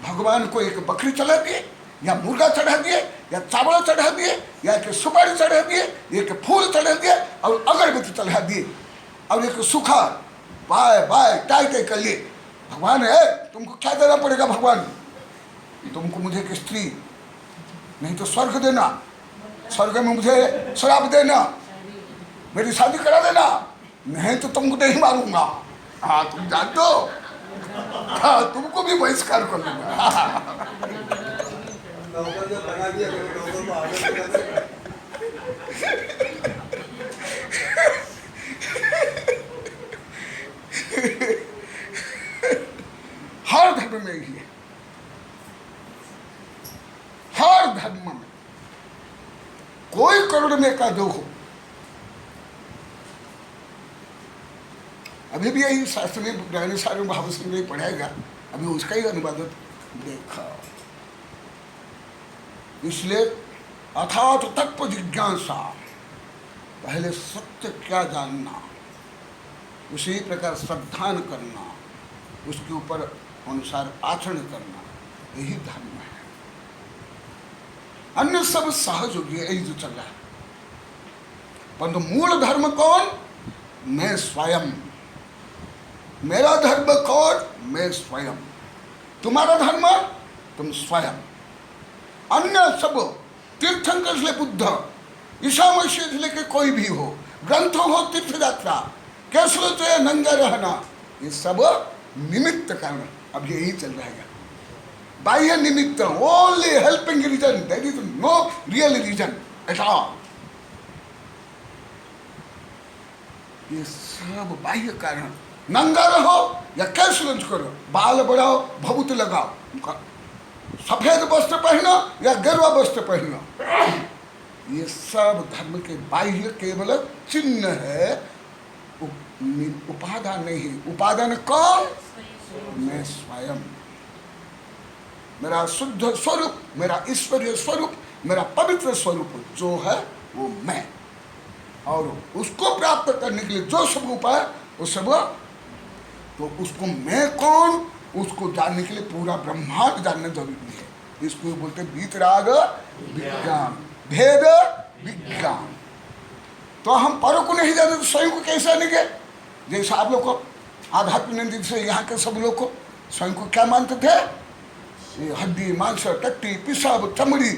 भगवान को एक बकरी चढ़ा दिए या मुर्गा चढ़ा दिए या चावल चढ़ा दिए या एक सुपारी चढ़ा दिए, एक फूल चढ़ा दिए और अगरबत्ती चढ़ा दिए और एक सूखा बाय बाय टाई टाई कर लिए। भगवान है, तुमको क्या देना पड़ेगा? भगवान तुमको मुझे एक स्त्री, नहीं तो स्वर्ग देना, स्वर्ग में मुझे शराब देना, मेरी शादी करा देना, नहीं तो तुमको नहीं मारूंगा। हाँ तुम जान दो, हाँ तुमको भी बहिष्कार कर लूंगा। नौकर ने बना दिया, नौकर को आगे बढ़ाना। हर धर्म में ही है, हर धर्म में कोई करोड़ में का दो हो। अभी भी यही शास्त्र में ज्ञानी सारे भाव संग्रह पढ़ाएगा, अभी उसका ही अनुवाद देखा। इसलिए अथात तत्व जिज्ञासा, पहले सत्य क्या जानना, उसी प्रकार श्रद्धान करना, उसके ऊपर अनुसार आचरण करना, यही धर्म है। अन्य सब सहयोगी, यही जो चल रहा है। परंतु मूल धर्म कौन? मैं स्वयं। मेरा धर्म कौन? मैं स्वयं। तुम्हारा धर्म? तुम स्वयं। अन्य सब तीर्थंकर से बुद्ध, ईसा मसीह से लेकर कोई भी हो, ग्रंथ हो, तीर्थ यात्रा, कैसे तो नंगा रहना, ये सब निमित्त कारण अब यही चल रहेगा। बाह्य निमित्त, only helping reason, there is no real reason at all. ये सब बाह्य कारण। नंगा रहो या कैश लंच करो, बाल बढ़ाओ, भभूत लगाओ, सफेद वस्त्र पहनो या गेरुआ वस्त्र पहनो, ये सब धर्म के बाह्य केवल चिन्ह है। वो उपादान नहीं है। उपादान कौन? मैं स्वयं। मेरा शुद्ध स्वरूप, मेरा ईश्वरीय स्वरूप, मेरा पवित्र स्वरूप जो है वो मैं, और उसको प्राप्त करने के लिए जो सब उपाय वो सब, तो उसको मैं कौन, उसको जानने के लिए पूरा ब्रह्मांड जानना जरूरी है। इसको बोलते वीतराग विज्ञान, भेद विज्ञान। तो हम परों को नहीं जानते तो स्वयं को कैसे जानेंगे? जैसे आप लोग को आध्यात्मिक से यहाँ के सब लोग को स्वयं को क्या मानते थे? ये हड्डी, मांस, टट्टी, पिशाब, चमड़ी,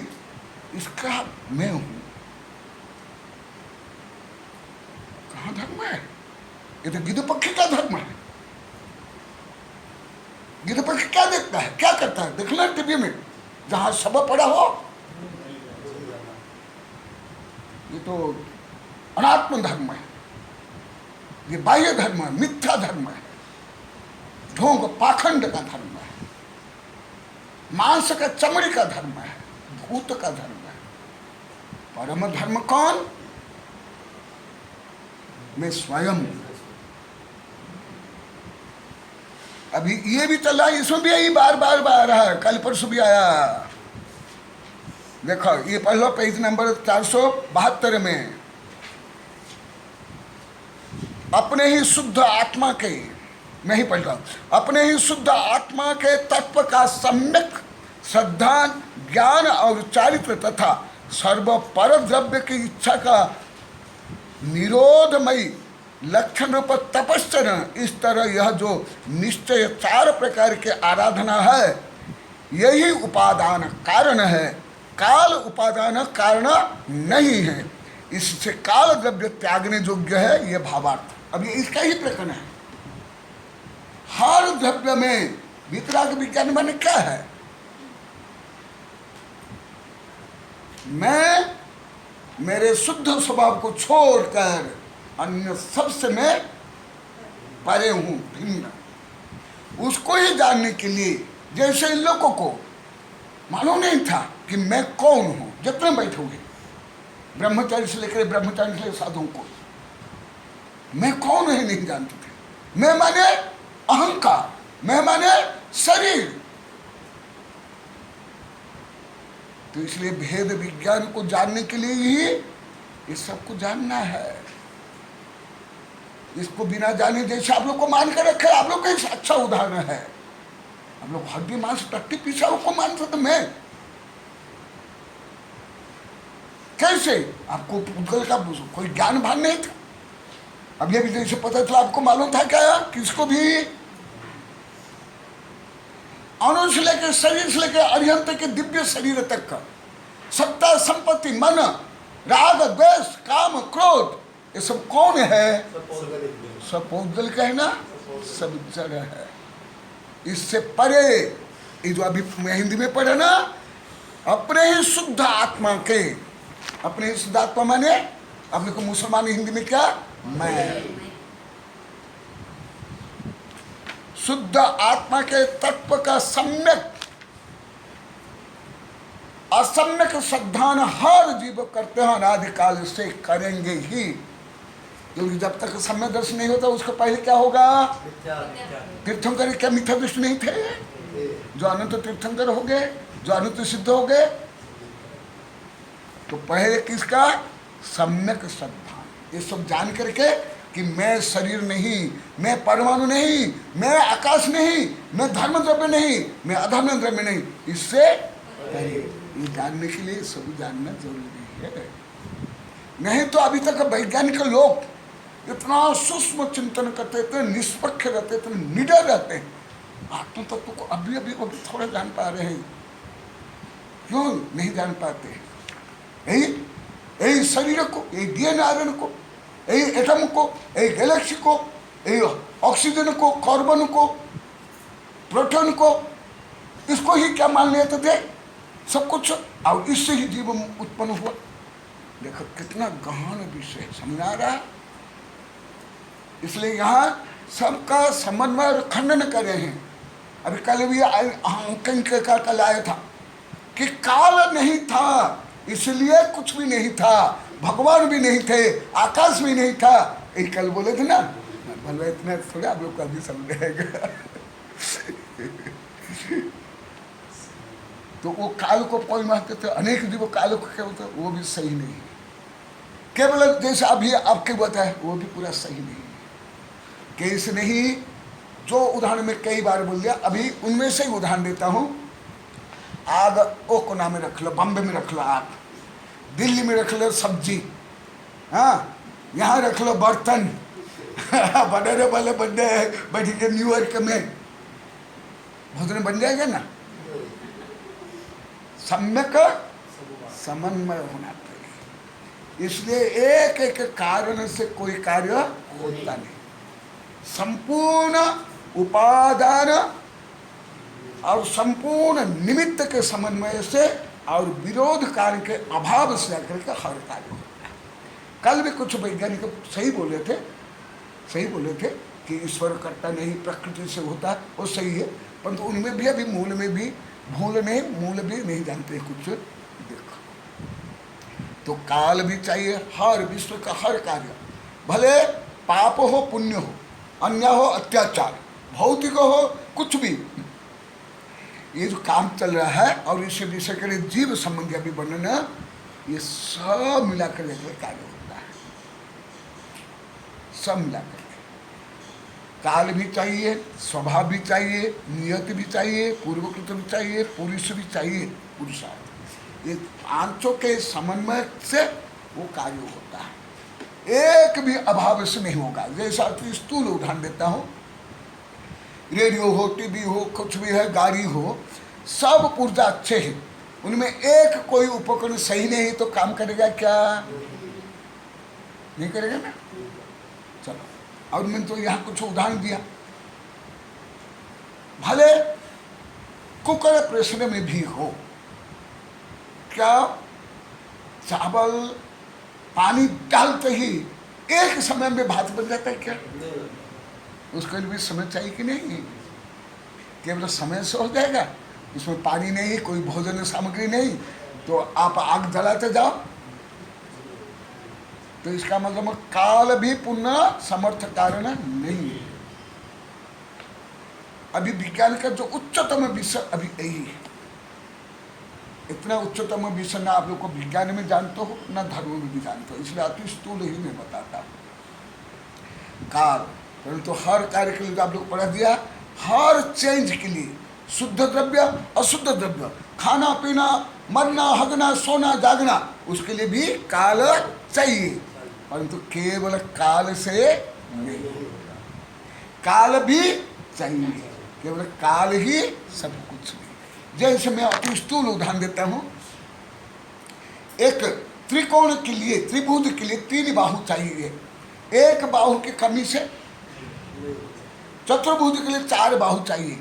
इसका मैं हूं। कहाँ धर्म है? ये तो गिद्ध पक्षी का धर्म है। गिद्ध पक्षी क्या देखता है, क्या करता है? देखना टीवी में जहां शव पड़ा हो, ये तो अनात्म धर्म है, ये बाह्य धर्म है, मिथ्या धर्म है, ढोंग पाखंड का धर्म है, मांस का चमड़ी का धर्म है, भूत का धर्म है। परम धर्म कौन? मैं स्वयं। अभी ये भी चल रहा है, इसमें भी यही बार बार बार है, कल परसों भी आया। देखो ये पढ़ लो पेज नंबर 472 में। अपने ही शुद्ध आत्मा के, मैं ही पढ़ रहा हूं, अपने ही शुद्ध आत्मा के तत्व का सम्यक श्रद्धा, ज्ञान और चारित्र तथा सर्व पर द्रव्य की इच्छा का निरोधमयी लक्षण रूप तपस्चरण, इस तरह यह जो निश्चय 4 प्रकार के आराधना है, यही उपादान कारण है। काल उपादान कारण नहीं है, इससे काल द्रव्य त्यागने योग्य है, यह भावार्थ। अब ये इसका ही प्रकरण है। हर द्रव्य में वितराग विज्ञान माने क्या है? मैं मेरे शुद्ध स्वभाव को छोड़कर अन्य सबसे मैं परे हूं, भिन्न। उसको ही जानने के लिए, जैसे इन लोगों को मालूम नहीं था कि मैं कौन हूं, जितने बैठे हुए ब्रह्मचारी से लेकर ब्रह्मचारी से साधुओं को, मैं कौन है नहीं जानते थे। मैं माने अहंकार, मैं माने शरीर। तो इसलिए भेद विज्ञान को जानने के लिए ही इस सबको जानना है। इसको बिना जाने, जैसे आप लोग को मान कर रखे, आप लोग का अच्छा उदाहरण है। आप लोग हड्डी मांस टट्टी पिशाब को मानते तो मैं कैसे? आपको पुद्गल का कोई ज्ञान भान नहीं था। अब ये भी जैसे पता चला, आपको मालूम था क्या? किसको भी अणु से लेकर शरीर से लेकर अरिहंत के दिव्य शरीर तक का सत्ता, संपत्ति, मन, राग, द्वेष, काम, क्रोध, ये सब कौन है? सब पौधल का है ना, सब जड़ है। इससे परे, ये जो अभी मैं हिंदी में पढ़ा ना, अपने ही शुद्ध आत्मा के, अपने ही शुद्ध आत्मा माने अपने को मुसलमान हिंदी में क्या? मैं। शुद्ध आत्मा के तत्व का सम्यक असम्यक श्रद्धान हर जीव करते हैं, अनादिकाल से करेंगे ही। क्योंकि जब तक सम्यक दर्शन नहीं होता, उसको पहले क्या होगा? तीर्थंकर क्या मिथ्या दृष्टि नहीं थे? जो अनंत तीर्थंकर हो गए, जो अनंत सिद्ध हो गए, तो पहले किसका? सम्यक श्रद्धा। ये सब जान करके कि मैं शरीर नहीं, मैं परमाणु नहीं, मैं आकाश नहीं, मैं धर्म द्रव्य नहीं, मैं अधर्म द्रव्य नहीं, इससे ये जानने के लिए सब जानना जरूरी है। नहीं तो अभी तक वैज्ञानिक लोग इतना सूक्ष्म चिंतन करते थे, निष्पक्ष रहते थे, निडर रहते हैं, आत्म तत्व को अभी अभी थोड़ा जान पा रहे हैं। क्यों नहीं जान पाते? यही शरीर को, यही डीएनए आयरन को, यही एटम को, यही गैलेक्सी को, यही ऑक्सीजन को, कार्बन को, प्रोटॉन को, इसको ही क्या मान लेते थे सब कुछ, और इससे ही जीवन उत्पन्न हुआ। देखो कितना गहन विषय समझ आ रहा है। इसलिए यहाँ सबका समन्वय और खंडन कर रहे हैं। अभी कल भी का कल आया था कि काल नहीं था, इसलिए कुछ भी नहीं था, भगवान भी नहीं थे, आकाश भी नहीं था, यही कल बोले थे ना। हलवा इतना थोड़ा आप लोग को अभी समझ आएगा। तो वो काल को कोई मानते थे, अनेक जीव काल को क्या होता है, वो भी सही नहीं है। केवल जैसे अभी आपके बताए वो भी पूरा सही नहीं है। कैसे नहीं, जो उदाहरण में कई बार बोल दिया, अभी उनमें से ही उदाहरण देता हूं। आग ओ कोना में रख लो, बम्बे में रख लो आग, दिल्ली में रख लो सब्जी, हाँ यहाँ रख लो बर्तन, बड़े वाले बंदे बैठेंगे न्यूयॉर्क में, भोजन बन जाएगा ना। सम्यक समन्वय होना चाहिए। इसलिए एक एक कारण से कोई कार्य होता नहीं। संपूर्ण उपादान और संपूर्ण निमित्त के समन्वय से और विरोध कारण के अभाव से आकर के हर कार्य होता है। कल भी कुछ वैज्ञानिक सही बोले थे कि ईश्वर करता नहीं, प्रकृति से होता है, वो सही है, परंतु उनमें भी अभी मूल में भी मूल भी नहीं जानते कुछ। देखो तो काल भी चाहिए, हर विश्व का हर कार्य, भले पाप हो पुण्य हो, अन्याय हो अत्याचार, भौतिक हो कुछ भी, ये जो काम चल रहा है और इसे विषय के लिए जीव संबंधी अभी वर्णन, ये सब मिलाकर कार्य होता है। सब मिलाकर काल भी चाहिए, स्वभाव भी चाहिए, नियति भी चाहिए, पूर्वकृत भी चाहिए, पुरुष भी चाहिए, पुरुषार्थ। ये पांचों के समन्वय से वो कार्य होता है। एक भी अभाव से नहीं होगा। जैसा कि स्थूल उदाहरण देता हूँ, रेडियो हो, टीवी हो, कुछ भी है, गाड़ी हो, सब पुर्जा अच्छे हैं, उनमें एक कोई उपकरण सही नहीं तो काम करेगा क्या? नहीं करेगा ना। चलो, और मैंने तो यहाँ कुछ उदाहरण दिया। भले कुकर प्रश्न में भी हो, क्या चावल पानी डालते ही एक समय में भात बन जाता है क्या? उसके लिए भी समय चाहिए कि नहीं? केवल समय से हो जाएगा? उसमें पानी नहीं, कोई भोजन सामग्री नहीं, तो आप आग जलाते जाओ। तो इसका मतलब काल भी पुनः समर्थ कारण नहीं है। अभी विज्ञान का जो उच्चतम विषय अभी यही है। इतना उच्चतम विषय ना आप लोग को विज्ञान में जानते हो ना धर्म में भी जानते हो, इसलिए अति स्थूल ही मैं बताता हूँ। काल परंतु हर कार्य के लिए आप लोग पढ़ा दिया, हर चेंज के लिए, शुद्ध द्रव्य अशुद्ध द्रव्य, खाना पीना, मरना हगना सोना जागना, उसके लिए भी काल चाहिए, परंतु केवल काल से नहीं, काल भी चाहिए, केवल काल ही सब कुछ नहीं। जैसे मैं अति स्थूल उदाहरण देता हूं, एक त्रिकोण के लिए, त्रिभुज के लिए 3 बाहु चाहिए। एक बाहु की कमी से चतुर्भुज के लिए 4 बाहु चाहिए।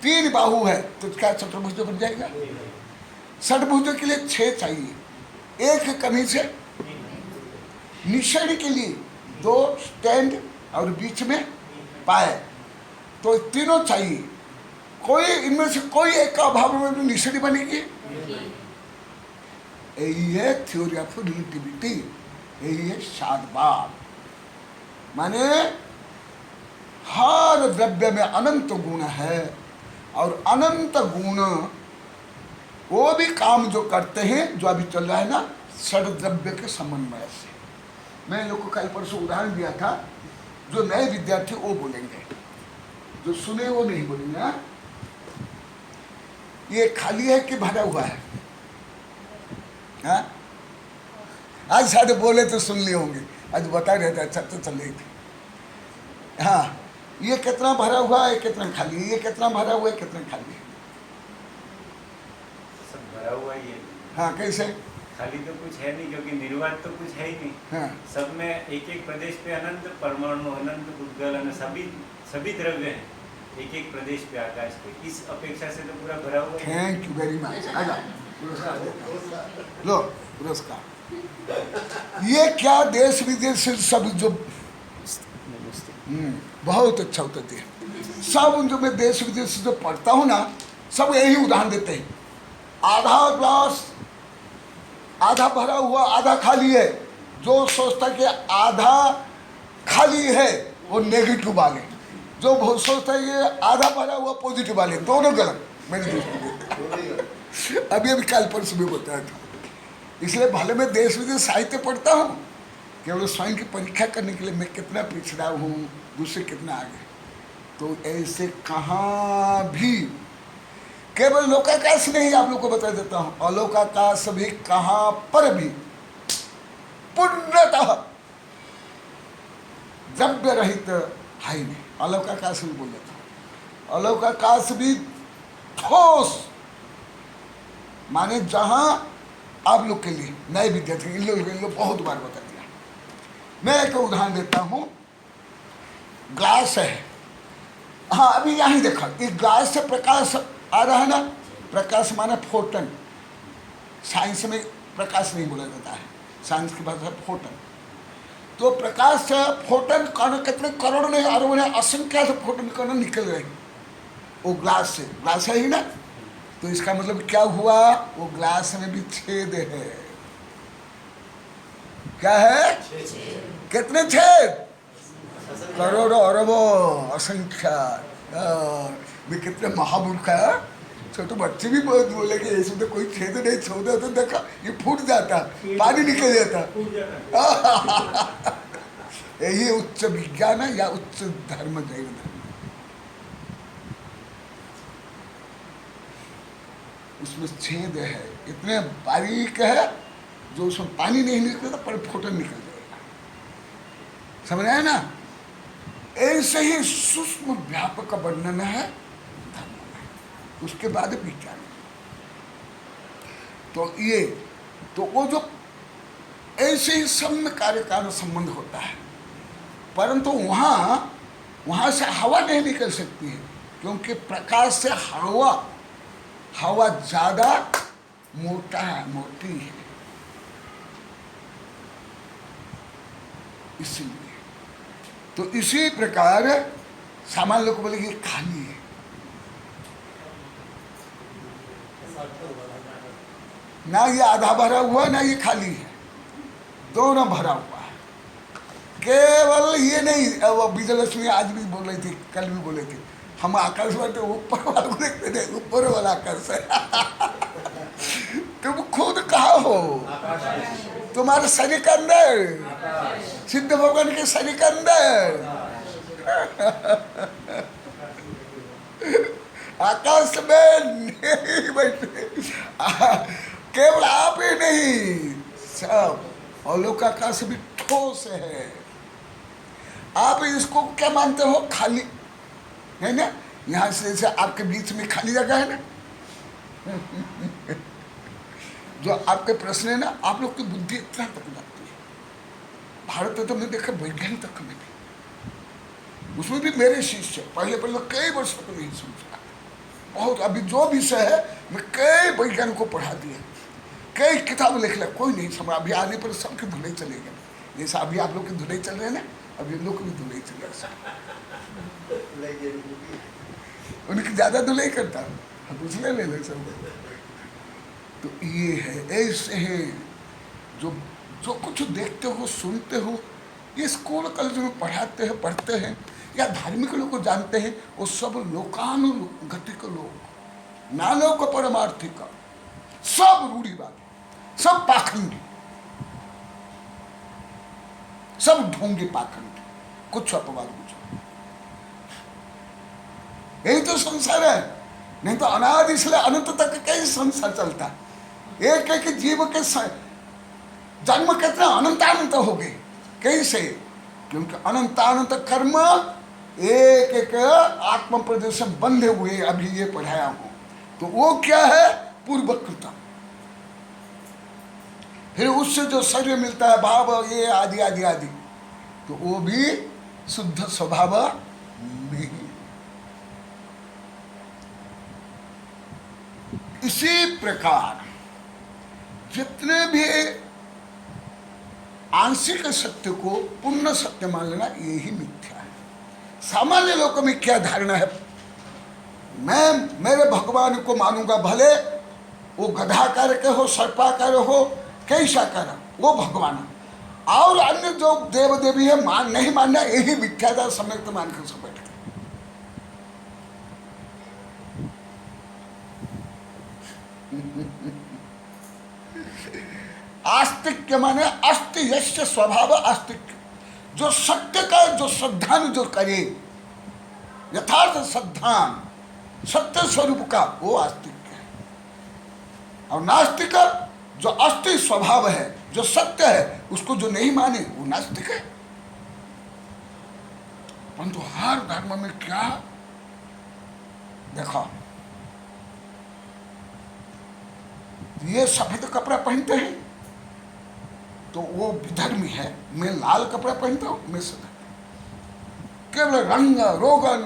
3 बाहु है तो क्या चतुर्भुज बन जाएगा? षटभुज के लिए 6 चाहिए। एक कमी से निषेध के लिए 2 स्टैंड और बीच में पाए, तो तीनों चाहिए। कोई इनमें से कोई एक का अभाव में निषेध बनेगी? यही है थ्योरी ऑफ रिलेटिविटी, यही है शादवाद। माने हर द्रव्य में अनंत गुण है और अनंत गुण वो भी काम जो करते हैं, जो अभी चल रहा है ना, षड द्रव्य के समन्वय से। मैं लोग को कल परसों उदाहरण दिया था, जो नए विद्यार्थी वो बोलेंगे, जो सुने वो नहीं बोलेंगे। ये खाली है कि भरा हुआ है? हाँ? आज शायद बोले तो सुन लिए होंगे, आज बता रहे थे, अच्छा तो चल रही थी। हाँ, ये कितना भरा हुआ है, कितना खाली है, ये कितना भरा हुआ है, कितना खाली है? सब भरा हुआ ही है। हाँ, कैसे? खाली तो कुछ है नहीं, क्योंकि निर्वात तो कुछ है ही नहीं। हाँ। सब में एक एक प्रदेश पे अनंत परमाणु, अनंत उद्गलन, सभी द्रव्य हैं एक एक प्रदेश पे, आकाश पे। इस अपेक्षा से तो पूरा भरा हुआ है। Thank you very much. आजा लो पुरस्कार। ये क्या देश विदेश से सब जो बहुत अच्छा उत्तर दिया। सब जो मैं देश विदेश से जो पढ़ता हूँ ना, सब यही उदाहरण देते हैं। आधा ग्लास आधा भरा हुआ आधा खाली है। जो सोचता कि आधा खाली है वो नेगेटिव वाले, जो बहुत सोचता है ये आधा भरा हुआ पॉजिटिव वाले, दोनों गलत मेरी दृष्टि में। अभी कल परसों में बताया था। इसलिए भले मैं देश विदेश साहित्य पढ़ता हूँ, केवल स्वयं की परीक्षा करने के लिए मैं कितना पिछड़ा हूँ, दूसरे कितना आगे। तो ऐसे कहाँ भी केवल लोकाकाश नहीं, आप लोग को बता देता हूँ, अलौकाकाश भी कहाँ पर भी पूर्णतः द्रव्य रहित है ही नहीं। अलौकाकाश भी बोल देता हूँ, अलौकाकाश भी ठोस, माने जहाँ आप लोग के लिए नए विद्यार्थी इन लोग बहुत बार बता दिया। मैं एक उदाहरण देता हूँ, ग्लास है, हाँ अभी यहाँ देखा, इस ग्लास से प्रकाश आ रहा है ना, प्रकाश माना फोटन, साइंस में प्रकाश नहीं बोला जाता है, साइंस की भाषा फोटन। तो प्रकाश से फोटन कण कितने करोड़ नहीं अरबों नहीं असंख्या से फोटन कण निकल रहे हैं वो ग्लास से, ग्लास है ही ना। तो इसका मतलब क्या हुआ, वो ग्लास में भी छेद है। क्या है? कितने छेद? करोड़ों अरबों असंख्या। भी कितने महामूर्ख है, छोटे बच्चे भी बहुत बोले कि इसमें तो कोई छेद नहीं, छोड़े तो देखा ये फूट जाता, पानी निकल जाता। यही उच्च विज्ञान है या उच्च धर्म, जैन धर्म। उसमें छेद है, इतने बारीक है जो उसमें पानी नहीं निकलता पर फोटन निकल जाएगा। समझ आया ना? ऐसे ही सूक्ष्म व्यापक वर्णन है धर्म में, उसके बाद विज्ञान। तो ये तो वो जो ऐसे ही सम्य कार्य का संबंध होता है, परंतु वहां से हवा नहीं निकल सकती है, क्योंकि प्रकाश से हवा ज्यादा मोटी है, इसलिए। तो इसी प्रकार सामान्य लोग बोले कि खाली है, ना ये आधा भरा हुआ ना ये खाली है, दोनों भरा हुआ है। केवल ये नहीं, वो विजयलक्ष्मी आज भी बोल रही थी, कल भी बोले थे, हम आकाश बाटे ऊपर वाला को देखते थे, ऊपर वाला आकाश है। तुम खुद कहा हो, तुम्हारे शरीर के अंदर, सिद्ध भगवान के शरीर के अंदर आकाश में नहीं बैठे, केवल आप ही नहीं, सब अलौकिक आकाश भी ठोस है। आप इसको क्या मानते हो? खाली है ना, यहाँ से जैसे आपके बीच में खाली जगह है ना। जो आपके प्रश्न है ना, आप लोग की बुद्धि इतना तक जाती है। भारत में तो मैं देखा वैज्ञानिक तक में भी, उसमें भी मेरे शिष्य पहले कई वर्ष तक नहीं समझा, बहुत। अभी जो विषय है मैं कई वैज्ञानिक को पढ़ा दिया, कई किताब लिख लिया, कोई नहीं समझा। अभी आने पर सबके धुलाई चलेगा, जैसा अभी आप लोग की धुलाई चल रहे हैं ना, अभी इन लोग की भी धुलाई चलेगा। उनकी ज्यादा धुलाई करता दूसरे ले ले सब। तो ये है, ऐसे है जो कुछ देखते हो सुनते हो, ये स्कूल कॉलेज में पढ़ते हैं या धार्मिक लोग को जानते हैं, वो सब लोकानुगतिक लोग, ना लोग परमार्थिक, सब रूढ़िवादी, सब पाखंडी, सब ढोंगी पाखंडी, कुछ अपवाद कुछ। यही तो संसार है, नहीं तो अनादि से अनंत तक कई संसार चलता है। एक एक जीव के जन्म कितना अनंतानंत हो गए, कैसे? क्योंकि अनंतानंत कर्म एक एक आत्म प्रदेश बंधे हुए, अभी ये पढ़ाया हूं। तो वो क्या है? पूर्वकृत। फिर उससे जो शरीर मिलता है, भाव ये आदि आदि आदि, तो वो भी शुद्ध स्वभाव नहीं। इसी प्रकार जितने भी आंशिक सत्य को पूर्ण सत्य मान लेना, यही मिथ्या है। सामान्य लोगों में क्या धारणा है? मैं मेरे भगवान को मानूंगा, भले वो गधाकार के हो, सर्पाकार हो, कैसा कर, वो भगवान। और अन्य जो देव देवी है मान नहीं मानना, यही मिथ्याचार सम्यक तो मान कर सब बैठ गए। आस्तिक्य माने अस्ति यस्य स्वभाव आस्तिक्य, जो सत्य का जो श्रद्धान जो करे, यथार्थ श्रद्धान सत्य स्वरूप का, वो आस्तिक है। और नास्तिक जो अस्ति स्वभाव है, जो सत्य है, उसको जो नहीं माने वो नास्तिक है। परंतु हर धर्म में क्या देखो, ये सफेद कपड़ा पहनते हैं तो वो विधर्मी है, मैं लाल कपड़ा पहनता हूं मैं सदा, केवल रंग रोगन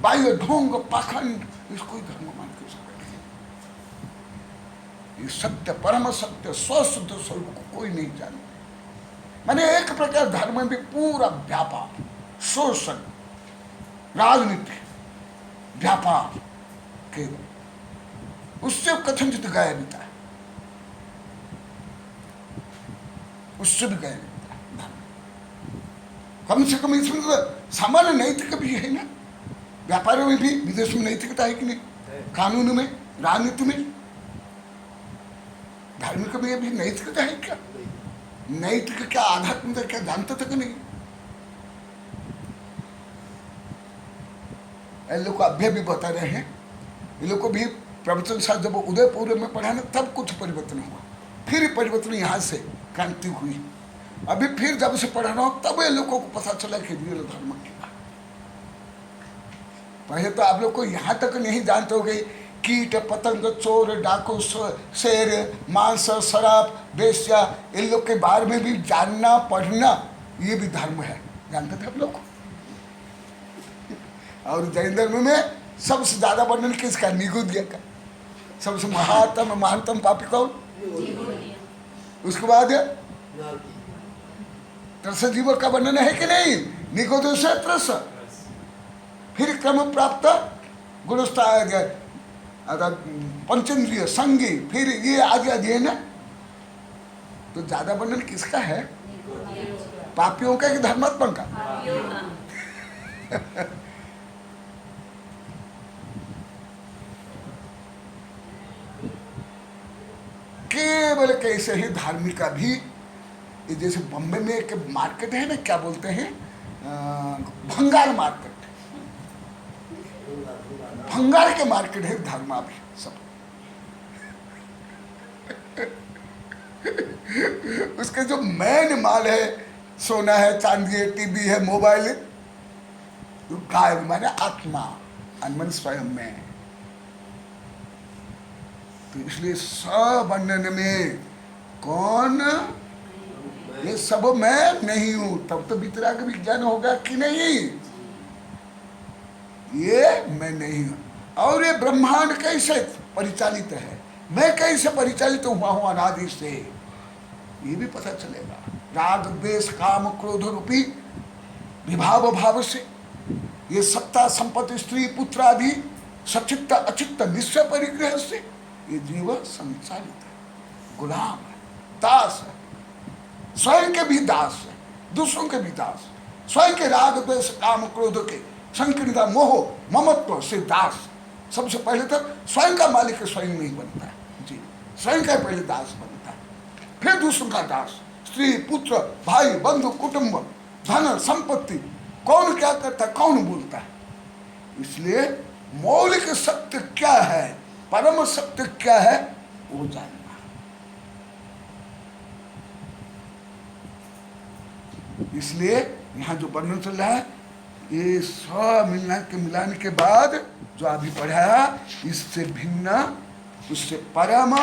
बाह्य ढोंग पाखंड, इसको धर्म मान के सकते। ये सत्य परम सत्य स्वशुद्ध स्वरूप को कोई नहीं जानता। मैंने एक प्रकार धर्म में भी पूरा व्यापार, शोषण, राजनीति, व्यापार केवल, उससे कथनचित गया बीता, उससे भी गया धर्म। कम से कम इसमें सामान्य नैतिक भी है ना, व्यापार में भी विदेश में नैतिकता है कि नहीं, कानून में, राजनीति में, धार्मिक में भी नैतिकता है क्या? नैतिक क्या, आध्यात्मिकता क्या जानते थे कि नहीं? ये लोग को अभ्य भी बता रहे हैं, ये लोग को भी प्रवचन साथ जब उदयपुर में पढ़ा ना तब कुछ परिवर्तन हुआ, फिर परिवर्तन यहाँ से क्रांति हुई। अभी फिर जब से पढ़ा रहा हूं तब ये लोगों को पता चला कि रियल धर्म क्या। पहले तो आप लोग को यहाँ तक नहीं जानते हो गए, कीट पतंग चोर डाकू शेर मांस शराब वेश्या, इन लोग के बारे में भी जानना पढ़ना ये भी धर्म है, जानते थे आप लोग। और जैन धर्म में सबसे ज्यादा वर्णन किसका? निगुद्य का। सबसे महानतम पापी कौन? उसके बाद त्रस जीव का वर्णन है कि नहीं? निगुद्य से त्रस, फिर क्रम प्राप्त गुणस्था पंचेंद्रिय संगी, फिर ये आदि आदि है ना। तो ज्यादा वर्णन किसका है? पापियों का कि धर्मात्मा का? केवल कैसे ही धार्मिक का भी, ये जैसे बम्बे में एक मार्केट है ना, क्या बोलते हैं, भंगार मार्केट, भंगार के मार्केट है धर्मा भी सब। उसके जो मेन माल है, सोना है, चांदी है, टीवी है, मोबाइल है, गाय माने आत्मा, अनमन स्वयं में। तो इसलिए सब वर्णन में कौन, ये सब मैं नहीं हूं, तब तो वितराग विज्ञान होगा कि नहीं, ये मैं नहीं हूं। और ये ब्रह्मांड कैसे परिचालित है, मैं कैसे परिचालित हुआ हूं अनादि से, ये भी पता चलेगा। राग द्वेष काम क्रोध रूपी विभाव भाव से ये सत्ता संपत्ति स्त्री पुत्र आदि सचित्त अचित्त निश्चय परिग्रह से ये जीव संचालित है, गुलाम है, दास है, स्वयं के भी दास है, दूसरों के भी दास, स्वयं के राग द्वेष काम क्रोध के संकीर्णता मोह ममत्व से दास। सबसे पहले तो स्वयं का मालिक स्वयं नहीं बनता है जी, स्वयं का पहले दास बनता है, फिर दूसरों का दास, स्त्री पुत्र भाई बंधु कुटुंब धन संपत्ति, कौन क्या करता है, कौन बोलता है। इसलिए मौलिक सत्य क्या है, परम सत्य क्या है, वो जानना। इसलिए यहां जो वर्णन चल रहा है, ये सब मिलाने के बाद जो अभी पढ़ाया, इससे भिन्न, उससे परम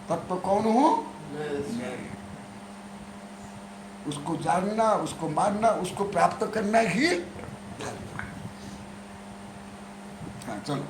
तत्व कौन हो, उसको जानना, उसको मानना, उसको प्राप्त करना ही धर्म है। हाँ चलो।